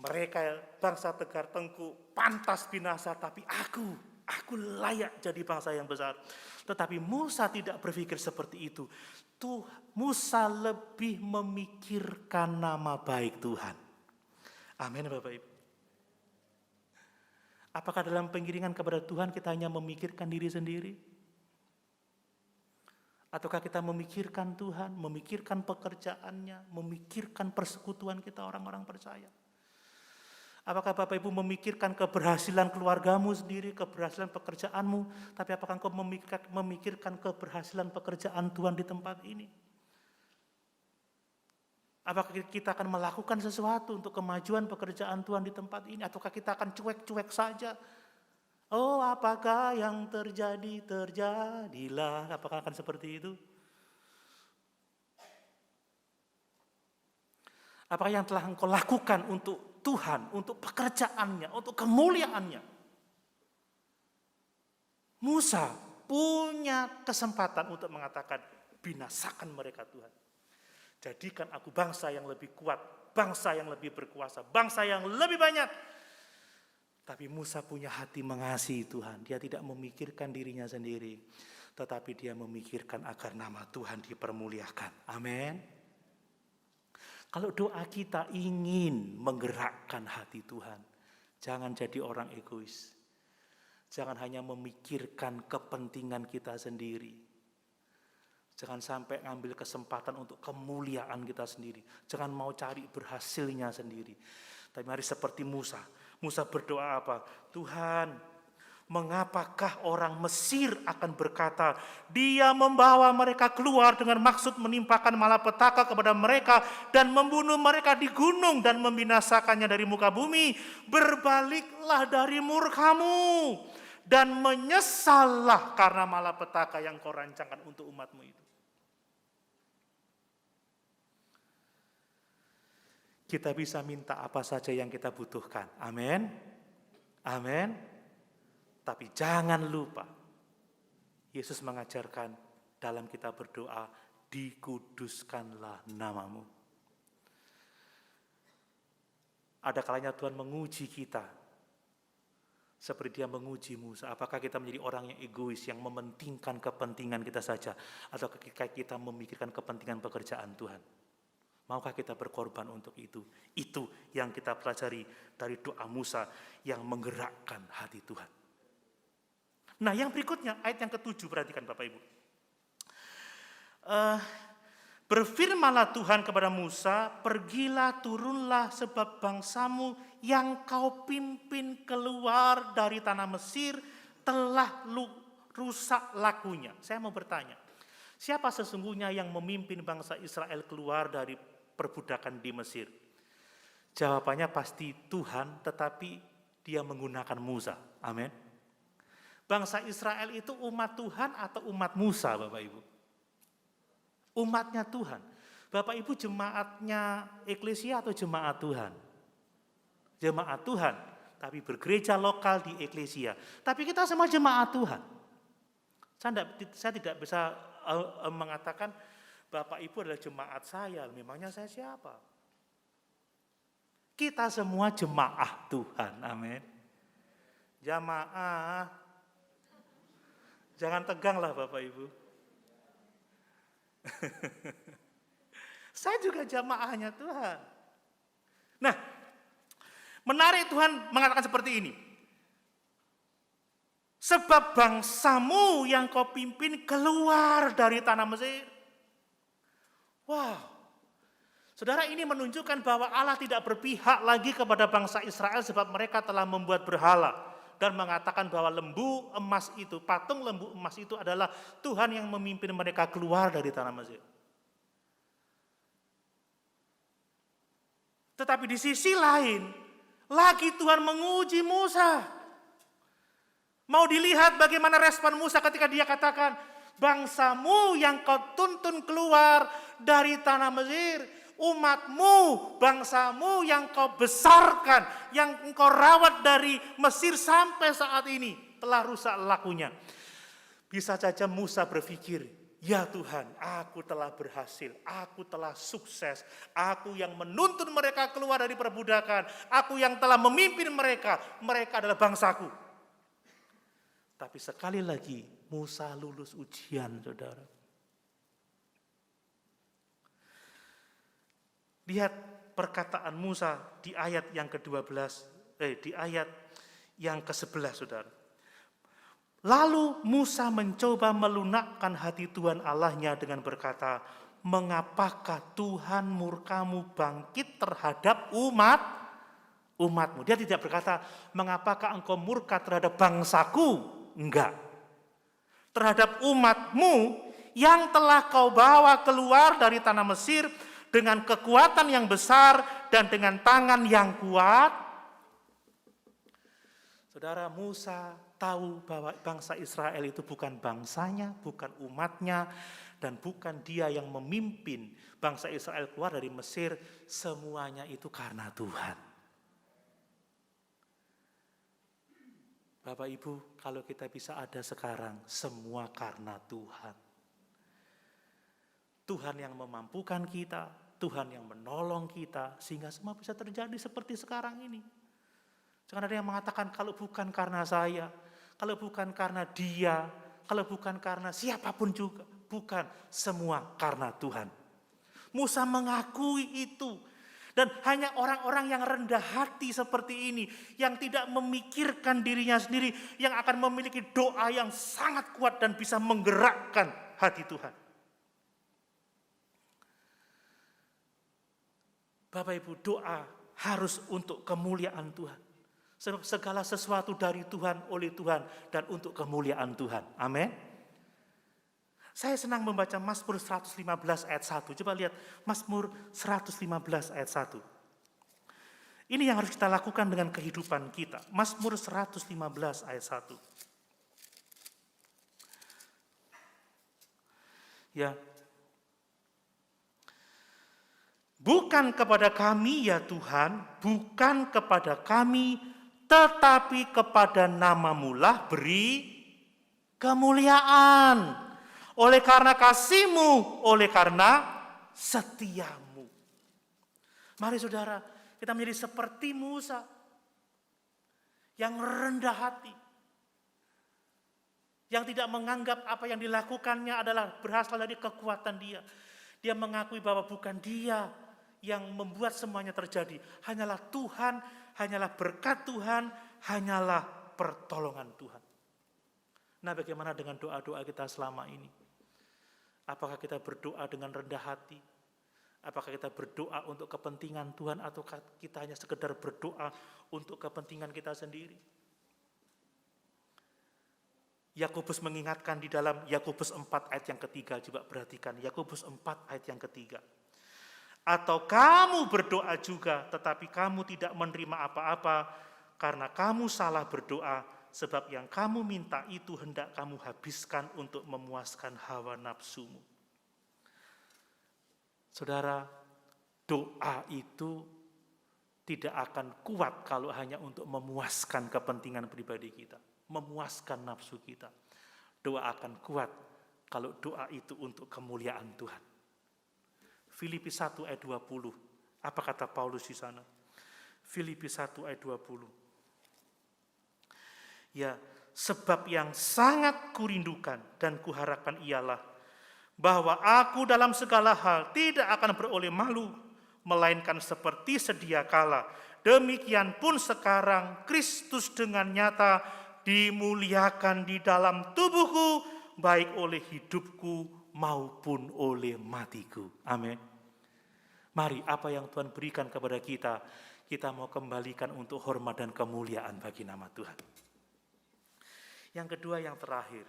Mereka bangsa Tegar Tengku pantas binasa, tapi aku layak jadi bangsa yang besar. Tetapi Musa tidak berpikir seperti itu. Musa lebih memikirkan nama baik Tuhan. Amin Bapak Ibu. Apakah dalam pengiringan kepada Tuhan kita hanya memikirkan diri sendiri? Ataukah kita memikirkan Tuhan, memikirkan pekerjaannya, memikirkan persekutuan kita orang-orang percaya? Apakah Bapak Ibu memikirkan keberhasilan keluargamu sendiri, keberhasilan pekerjaanmu, tapi apakah engkau memikirkan keberhasilan pekerjaan Tuhan di tempat ini? Apakah kita akan melakukan sesuatu untuk kemajuan pekerjaan Tuhan di tempat ini, ataukah kita akan cuek-cuek saja? Oh, apakah yang terjadi, terjadilah. Apakah akan seperti itu? Apakah yang telah engkau lakukan untuk Tuhan, untuk pekerjaannya, untuk kemuliaannya? Musa punya kesempatan untuk mengatakan, binasakan mereka Tuhan. Jadikan aku bangsa yang lebih kuat, bangsa yang lebih berkuasa, bangsa yang lebih banyak. Tapi Musa punya hati mengasihi Tuhan. Dia tidak memikirkan dirinya sendiri, tetapi dia memikirkan agar nama Tuhan dipermuliakan. Amin. Kalau doa kita ingin menggerakkan hati Tuhan, jangan jadi orang egois. Jangan hanya memikirkan kepentingan kita sendiri. Jangan sampai ngambil kesempatan untuk kemuliaan kita sendiri. Jangan mau cari berhasilnya sendiri. Tapi mari seperti Musa. Musa berdoa apa? Tuhan, mengapakah orang Mesir akan berkata, dia membawa mereka keluar dengan maksud menimpakan malapetaka kepada mereka dan membunuh mereka di gunung dan membinasakannya dari muka bumi. Berbaliklah dari murkamu dan menyesallah karena malapetaka yang kau rancangkan untuk umatmu itu. Kita bisa minta apa saja yang kita butuhkan. Amin. Amin. Tapi jangan lupa, Yesus mengajarkan dalam kita berdoa, dikuduskanlah namamu. Ada kalanya Tuhan menguji kita, seperti dia menguji Musa. Apakah kita menjadi orang yang egois, yang mementingkan kepentingan kita saja, atau ketika kita memikirkan kepentingan pekerjaan Tuhan? Maukah kita berkorban untuk itu? Itu yang kita pelajari dari doa Musa yang menggerakkan hati Tuhan. Nah, yang berikutnya, ayat yang ke-7, perhatikan Bapak Ibu. Berfirmanlah Tuhan kepada Musa, pergilah, turunlah, sebab bangsamu yang kau pimpin keluar dari tanah Mesir telah rusak lakunya. Saya mau bertanya, siapa sesungguhnya yang memimpin bangsa Israel keluar dari perbudakan di Mesir? Jawabannya pasti Tuhan, tetapi dia menggunakan Musa. Amin. Bangsa Israel itu umat Tuhan atau umat Musa, Bapak Ibu? Umatnya Tuhan. Bapak Ibu jemaatnya eklesia atau jemaat Tuhan? Jemaat Tuhan, tapi bergereja lokal di eklesia. Tapi kita semua jemaat Tuhan. Saya tidak bisa mengatakan Bapak Ibu adalah jemaat saya, memangnya saya siapa? Kita semua jemaah Tuhan, amin. Jangan tegang lah Bapak Ibu. Saya juga jamaahnya Tuhan. Nah, menarik Tuhan mengatakan seperti ini. Sebab bangsamu yang kau pimpin keluar dari tanah Mesir. Wow. Saudara, ini menunjukkan bahwa Allah tidak berpihak lagi kepada bangsa Israel sebab mereka telah membuat berhala. Dan mengatakan bahwa lembu emas itu, patung lembu emas itu adalah Tuhan yang memimpin mereka keluar dari tanah Mesir. Tetapi di sisi lain, lagi Tuhan menguji Musa. Mau dilihat bagaimana respon Musa ketika dia katakan, bangsamu yang kau tuntun keluar dari tanah Mesir, umatmu, bangsamu yang kau besarkan, yang engkau rawat dari Mesir sampai saat ini, telah rusak lakunya. Bisa saja Musa berpikir, ya Tuhan, aku telah berhasil, aku telah sukses, aku yang menuntun mereka keluar dari perbudakan, aku yang telah memimpin mereka, mereka adalah bangsaku. Tapi sekali lagi Musa lulus ujian, saudara. Lihat perkataan Musa di ayat yang ke-12, di ayat yang ke-11, saudara. Lalu Musa mencoba melunakkan hati Tuhan Allahnya dengan berkata, mengapakah Tuhan murkamu bangkit terhadap umatmu? Dia tidak berkata, mengapakah engkau murka terhadap bangsaku? Enggak. Terhadap umatmu yang telah kau bawa keluar dari tanah Mesir dengan kekuatan yang besar dan dengan tangan yang kuat. Saudara, Musa tahu bahwa bangsa Israel itu bukan bangsanya, bukan umatnya, dan bukan dia yang memimpin bangsa Israel keluar dari Mesir. Semuanya itu karena Tuhan. Bapak Ibu, kalau kita bisa ada sekarang, semua karena Tuhan. Tuhan yang memampukan kita, Tuhan yang menolong kita, sehingga semua bisa terjadi seperti sekarang ini. Jangan ada yang mengatakan, kalau bukan karena saya, kalau bukan karena dia, kalau bukan karena siapapun juga. Bukan, semua karena Tuhan. Musa mengakui itu. Dan hanya orang-orang yang rendah hati seperti ini, yang tidak memikirkan dirinya sendiri, yang akan memiliki doa yang sangat kuat dan bisa menggerakkan hati Tuhan. Bapak Ibu, doa harus untuk kemuliaan Tuhan. Sebab segala sesuatu dari Tuhan, oleh Tuhan, dan untuk kemuliaan Tuhan. Amin. Saya senang membaca Mazmur 115 ayat 1. Coba lihat Mazmur 115 ayat 1. Ini yang harus kita lakukan dengan kehidupan kita. Mazmur 115 ayat 1. Ya. Bukan kepada kami ya Tuhan, bukan kepada kami, tetapi kepada nama-Mu lah beri kemuliaan. Oleh karena kasih-Mu, oleh karena setia-Mu. Mari saudara, kita menjadi seperti Musa yang rendah hati, yang tidak menganggap apa yang dilakukannya adalah berasal dari kekuatan dia. Dia mengakui bahwa bukan dia yang membuat semuanya terjadi, hanyalah Tuhan, hanyalah berkat Tuhan, hanyalah pertolongan Tuhan. Nah, bagaimana dengan doa-doa kita selama ini? Apakah kita berdoa dengan rendah hati? Apakah kita berdoa untuk kepentingan Tuhan atau kita hanya sekedar berdoa untuk kepentingan kita sendiri? Yakobus mengingatkan di dalam Yakobus 4 ayat yang ketiga, coba perhatikan Yakobus 4 ayat yang ketiga. Atau kamu berdoa juga tetapi kamu tidak menerima apa-apa karena kamu salah berdoa, sebab yang kamu minta itu hendak kamu habiskan untuk memuaskan hawa nafsumu. Saudara, doa itu tidak akan kuat kalau hanya untuk memuaskan kepentingan pribadi kita, memuaskan nafsu kita. Doa akan kuat kalau doa itu untuk kemuliaan Tuhan. Filipi 1 ayat 20. Apa kata Paulus di sana? Filipi 1 ayat 20. Ya, Sebab yang sangat kurindukan dan kuharapkan ialah bahwa aku dalam segala hal tidak akan beroleh malu, melainkan seperti sedia kala. Demikian pun sekarang Kristus dengan nyata dimuliakan di dalam tubuhku, baik oleh hidupku maupun oleh matiku. Amin. Mari apa yang Tuhan berikan kepada kita, kita mau kembalikan untuk hormat dan kemuliaan bagi nama Tuhan. Yang kedua, yang terakhir.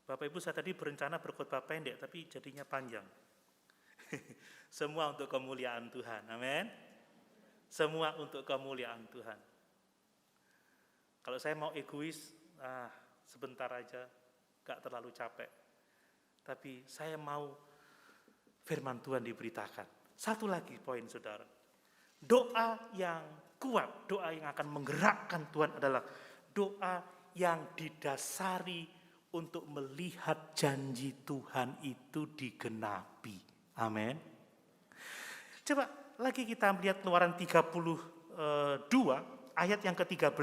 Bapak Ibu, saya tadi berencana berkhotbah pendek, tapi jadinya panjang. Semua untuk kemuliaan Tuhan, amin. Semua untuk kemuliaan Tuhan. Kalau saya mau egois, sebentar aja, gak terlalu capek. Tapi saya mau firman Tuhan diberitakan. Satu lagi poin saudara. Doa yang kuat, doa yang akan menggerakkan Tuhan adalah doa yang didasari untuk melihat janji Tuhan itu digenapi. Amin. Coba lagi kita melihat Keluaran 32 ayat yang ke-13.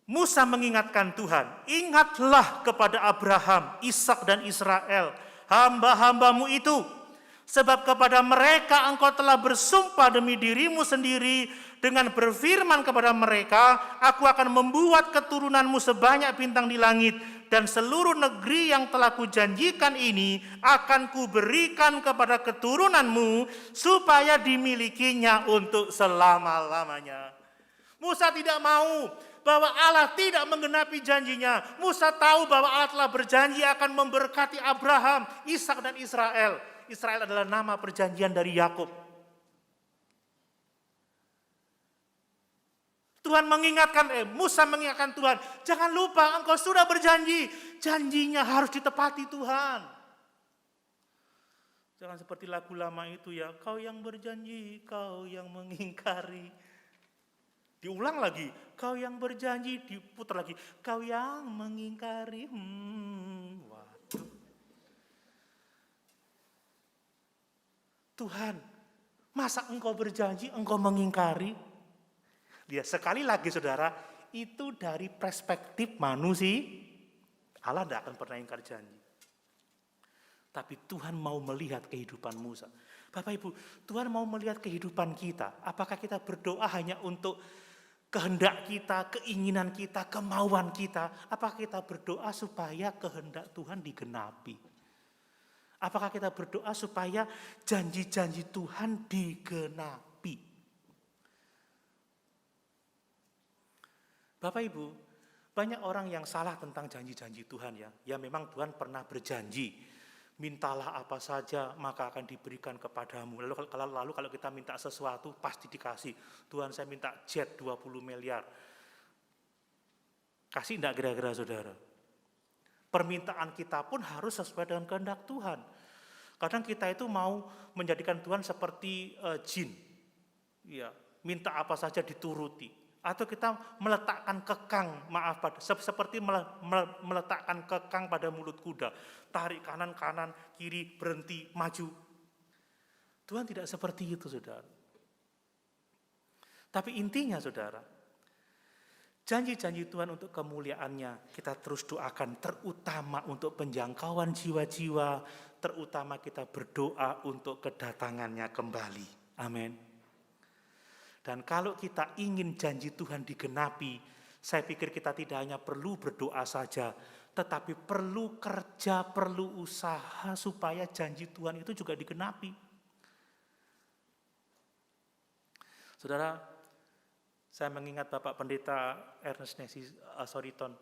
Musa mengingatkan Tuhan, ingatlah kepada Abraham, Ishak dan Israel, hamba-hambamu itu, sebab kepada mereka engkau telah bersumpah demi dirimu sendiri dengan berfirman kepada mereka, aku akan membuat keturunanmu sebanyak bintang di langit, dan seluruh negeri yang telah kujanjikan ini akan kuberikan kepada keturunanmu supaya dimilikinya untuk selama-lamanya. Musa tidak mau bahwa Allah tidak menggenapi janjinya. Musa tahu bahwa Allah telah berjanji akan memberkati Abraham, Ishak dan Israel. Israel adalah nama perjanjian dari Yakub. Tuhan mengingatkan, Musa mengingatkan Tuhan, jangan lupa engkau sudah berjanji, janjinya harus ditepati Tuhan. Jangan seperti lagu lama itu ya, kau yang berjanji, kau yang mengingkari. Diulang lagi, kau yang berjanji, diputar lagi, kau yang mengingkari. Waduh. Tuhan, masa engkau berjanji, engkau mengingkari? Lihat sekali lagi saudara, itu dari perspektif manusia. Allah tidak akan pernah ingkar janji. Tapi Tuhan mau melihat kehidupan Musa. Bapak Ibu, Tuhan mau melihat kehidupan kita. Apakah kita berdoa hanya untuk kehendak kita, keinginan kita, kemauan kita? Apakah kita berdoa supaya kehendak Tuhan digenapi? Apakah kita berdoa supaya janji-janji Tuhan digenapi? Bapak Ibu, banyak orang yang salah tentang janji-janji Tuhan ya. Ya memang Tuhan pernah berjanji, mintalah apa saja maka akan diberikan kepadamu. Lalu kalau kita minta sesuatu pasti dikasih. Tuhan, saya minta jet 20 miliar. Kasih enggak kira-kira saudara? Permintaan kita pun harus sesuai dengan kehendak Tuhan. Kadang kita itu mau menjadikan Tuhan seperti jin. Ya, minta apa saja dituruti. Atau kita meletakkan kekang, seperti meletakkan kekang pada mulut kuda. Tarik kanan, kiri, berhenti, maju. Tuhan tidak seperti itu, saudara. Tapi intinya, saudara, janji-janji Tuhan untuk kemuliaannya kita terus doakan, terutama untuk penjangkauan jiwa-jiwa, terutama kita berdoa untuk kedatangannya kembali. Amin. Dan kalau kita ingin janji Tuhan digenapi, saya pikir kita tidak hanya perlu berdoa saja, tetapi perlu kerja, perlu usaha supaya janji Tuhan itu juga digenapi. Saudara, saya mengingat Bapak Pendeta Ernest Nesi Soriton.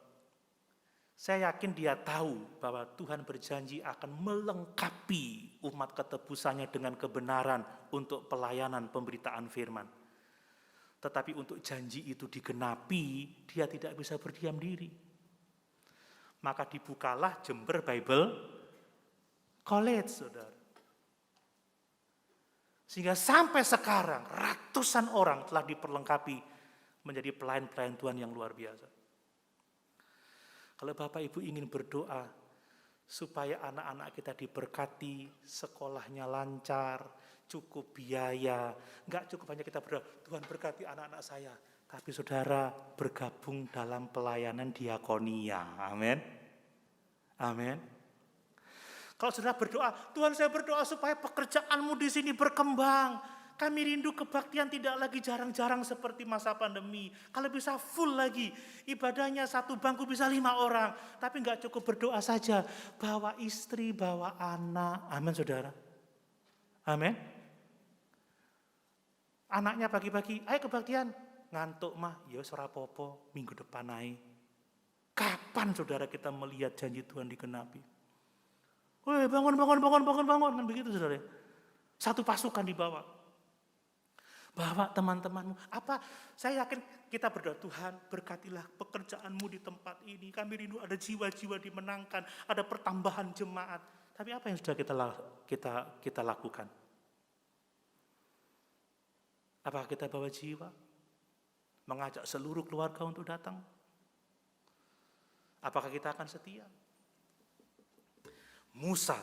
Saya yakin dia tahu bahwa Tuhan berjanji akan melengkapi umat ketebusannya dengan kebenaran untuk pelayanan pemberitaan firman. Tetapi untuk janji itu digenapi, dia tidak bisa berdiam diri. Maka dibukalah Jember Bible College, saudara. Sehingga sampai sekarang ratusan orang telah diperlengkapi menjadi pelayan-pelayan Tuhan yang luar biasa. Kalau Bapak Ibu ingin berdoa supaya anak-anak kita diberkati, sekolahnya lancar, cukup biaya. Enggak cukup hanya kita berdoa, Tuhan berkati anak-anak saya, tapi saudara bergabung dalam pelayanan diakonia. Amin. Amin. Kalau saudara berdoa, Tuhan saya berdoa supaya pekerjaanmu di sini berkembang. Kami rindu kebaktian tidak lagi jarang-jarang seperti masa pandemi. Kalau bisa full lagi, ibadahnya satu bangku bisa 5 orang. Tapi nggak cukup berdoa saja, bawa istri, bawa anak. Amin saudara. Amin. Anaknya pagi-pagi, ayo kebaktian. Ngantuk mah, ya ora apa-apa, minggu depan naik. Kapan saudara kita melihat janji Tuhan digenapi? Woi, bangun, kan begitu saudara. Satu pasukan dibawa. Bawa teman-temanmu. Apa? Saya yakin kita berdoa, Tuhan berkatilah pekerjaanmu di tempat ini. Kami rindu ada jiwa-jiwa dimenangkan, ada pertambahan jemaat. Tapi apa yang sudah kita lakukan? Apakah kita bawa jiwa? Mengajak seluruh keluarga untuk datang? Apakah kita akan setia? Musa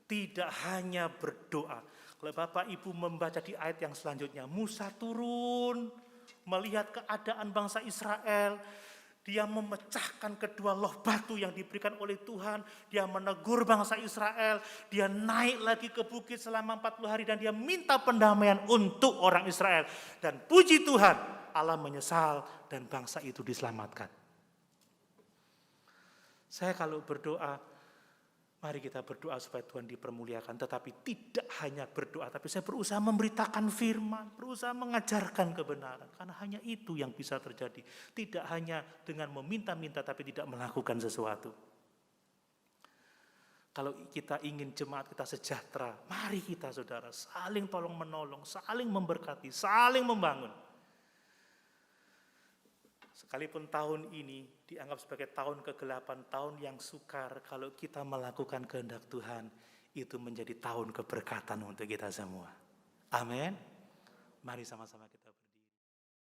tidak hanya berdoa. Kalau Bapak Ibu membaca di ayat yang selanjutnya, Musa turun melihat keadaan bangsa Israel. Dia memecahkan kedua loh batu yang diberikan oleh Tuhan. Dia menegur bangsa Israel. Dia naik lagi ke bukit selama 40 hari dan dia minta pendamaian untuk orang Israel. Dan puji Tuhan, Allah menyesal dan bangsa itu diselamatkan. Saya kalau berdoa, mari kita berdoa supaya Tuhan dipermuliakan. Tetapi tidak hanya berdoa, tapi saya berusaha memberitakan firman, berusaha mengajarkan kebenaran. Karena hanya itu yang bisa terjadi. Tidak hanya dengan meminta-minta, tapi tidak melakukan sesuatu. Kalau kita ingin jemaat kita sejahtera, mari kita saudara saling tolong menolong, saling memberkati, saling membangun. Sekalipun tahun ini dianggap sebagai tahun ke-8, tahun yang sukar, kalau kita melakukan kehendak Tuhan, itu menjadi tahun keberkatan untuk kita semua. Amin. Mari sama-sama kita.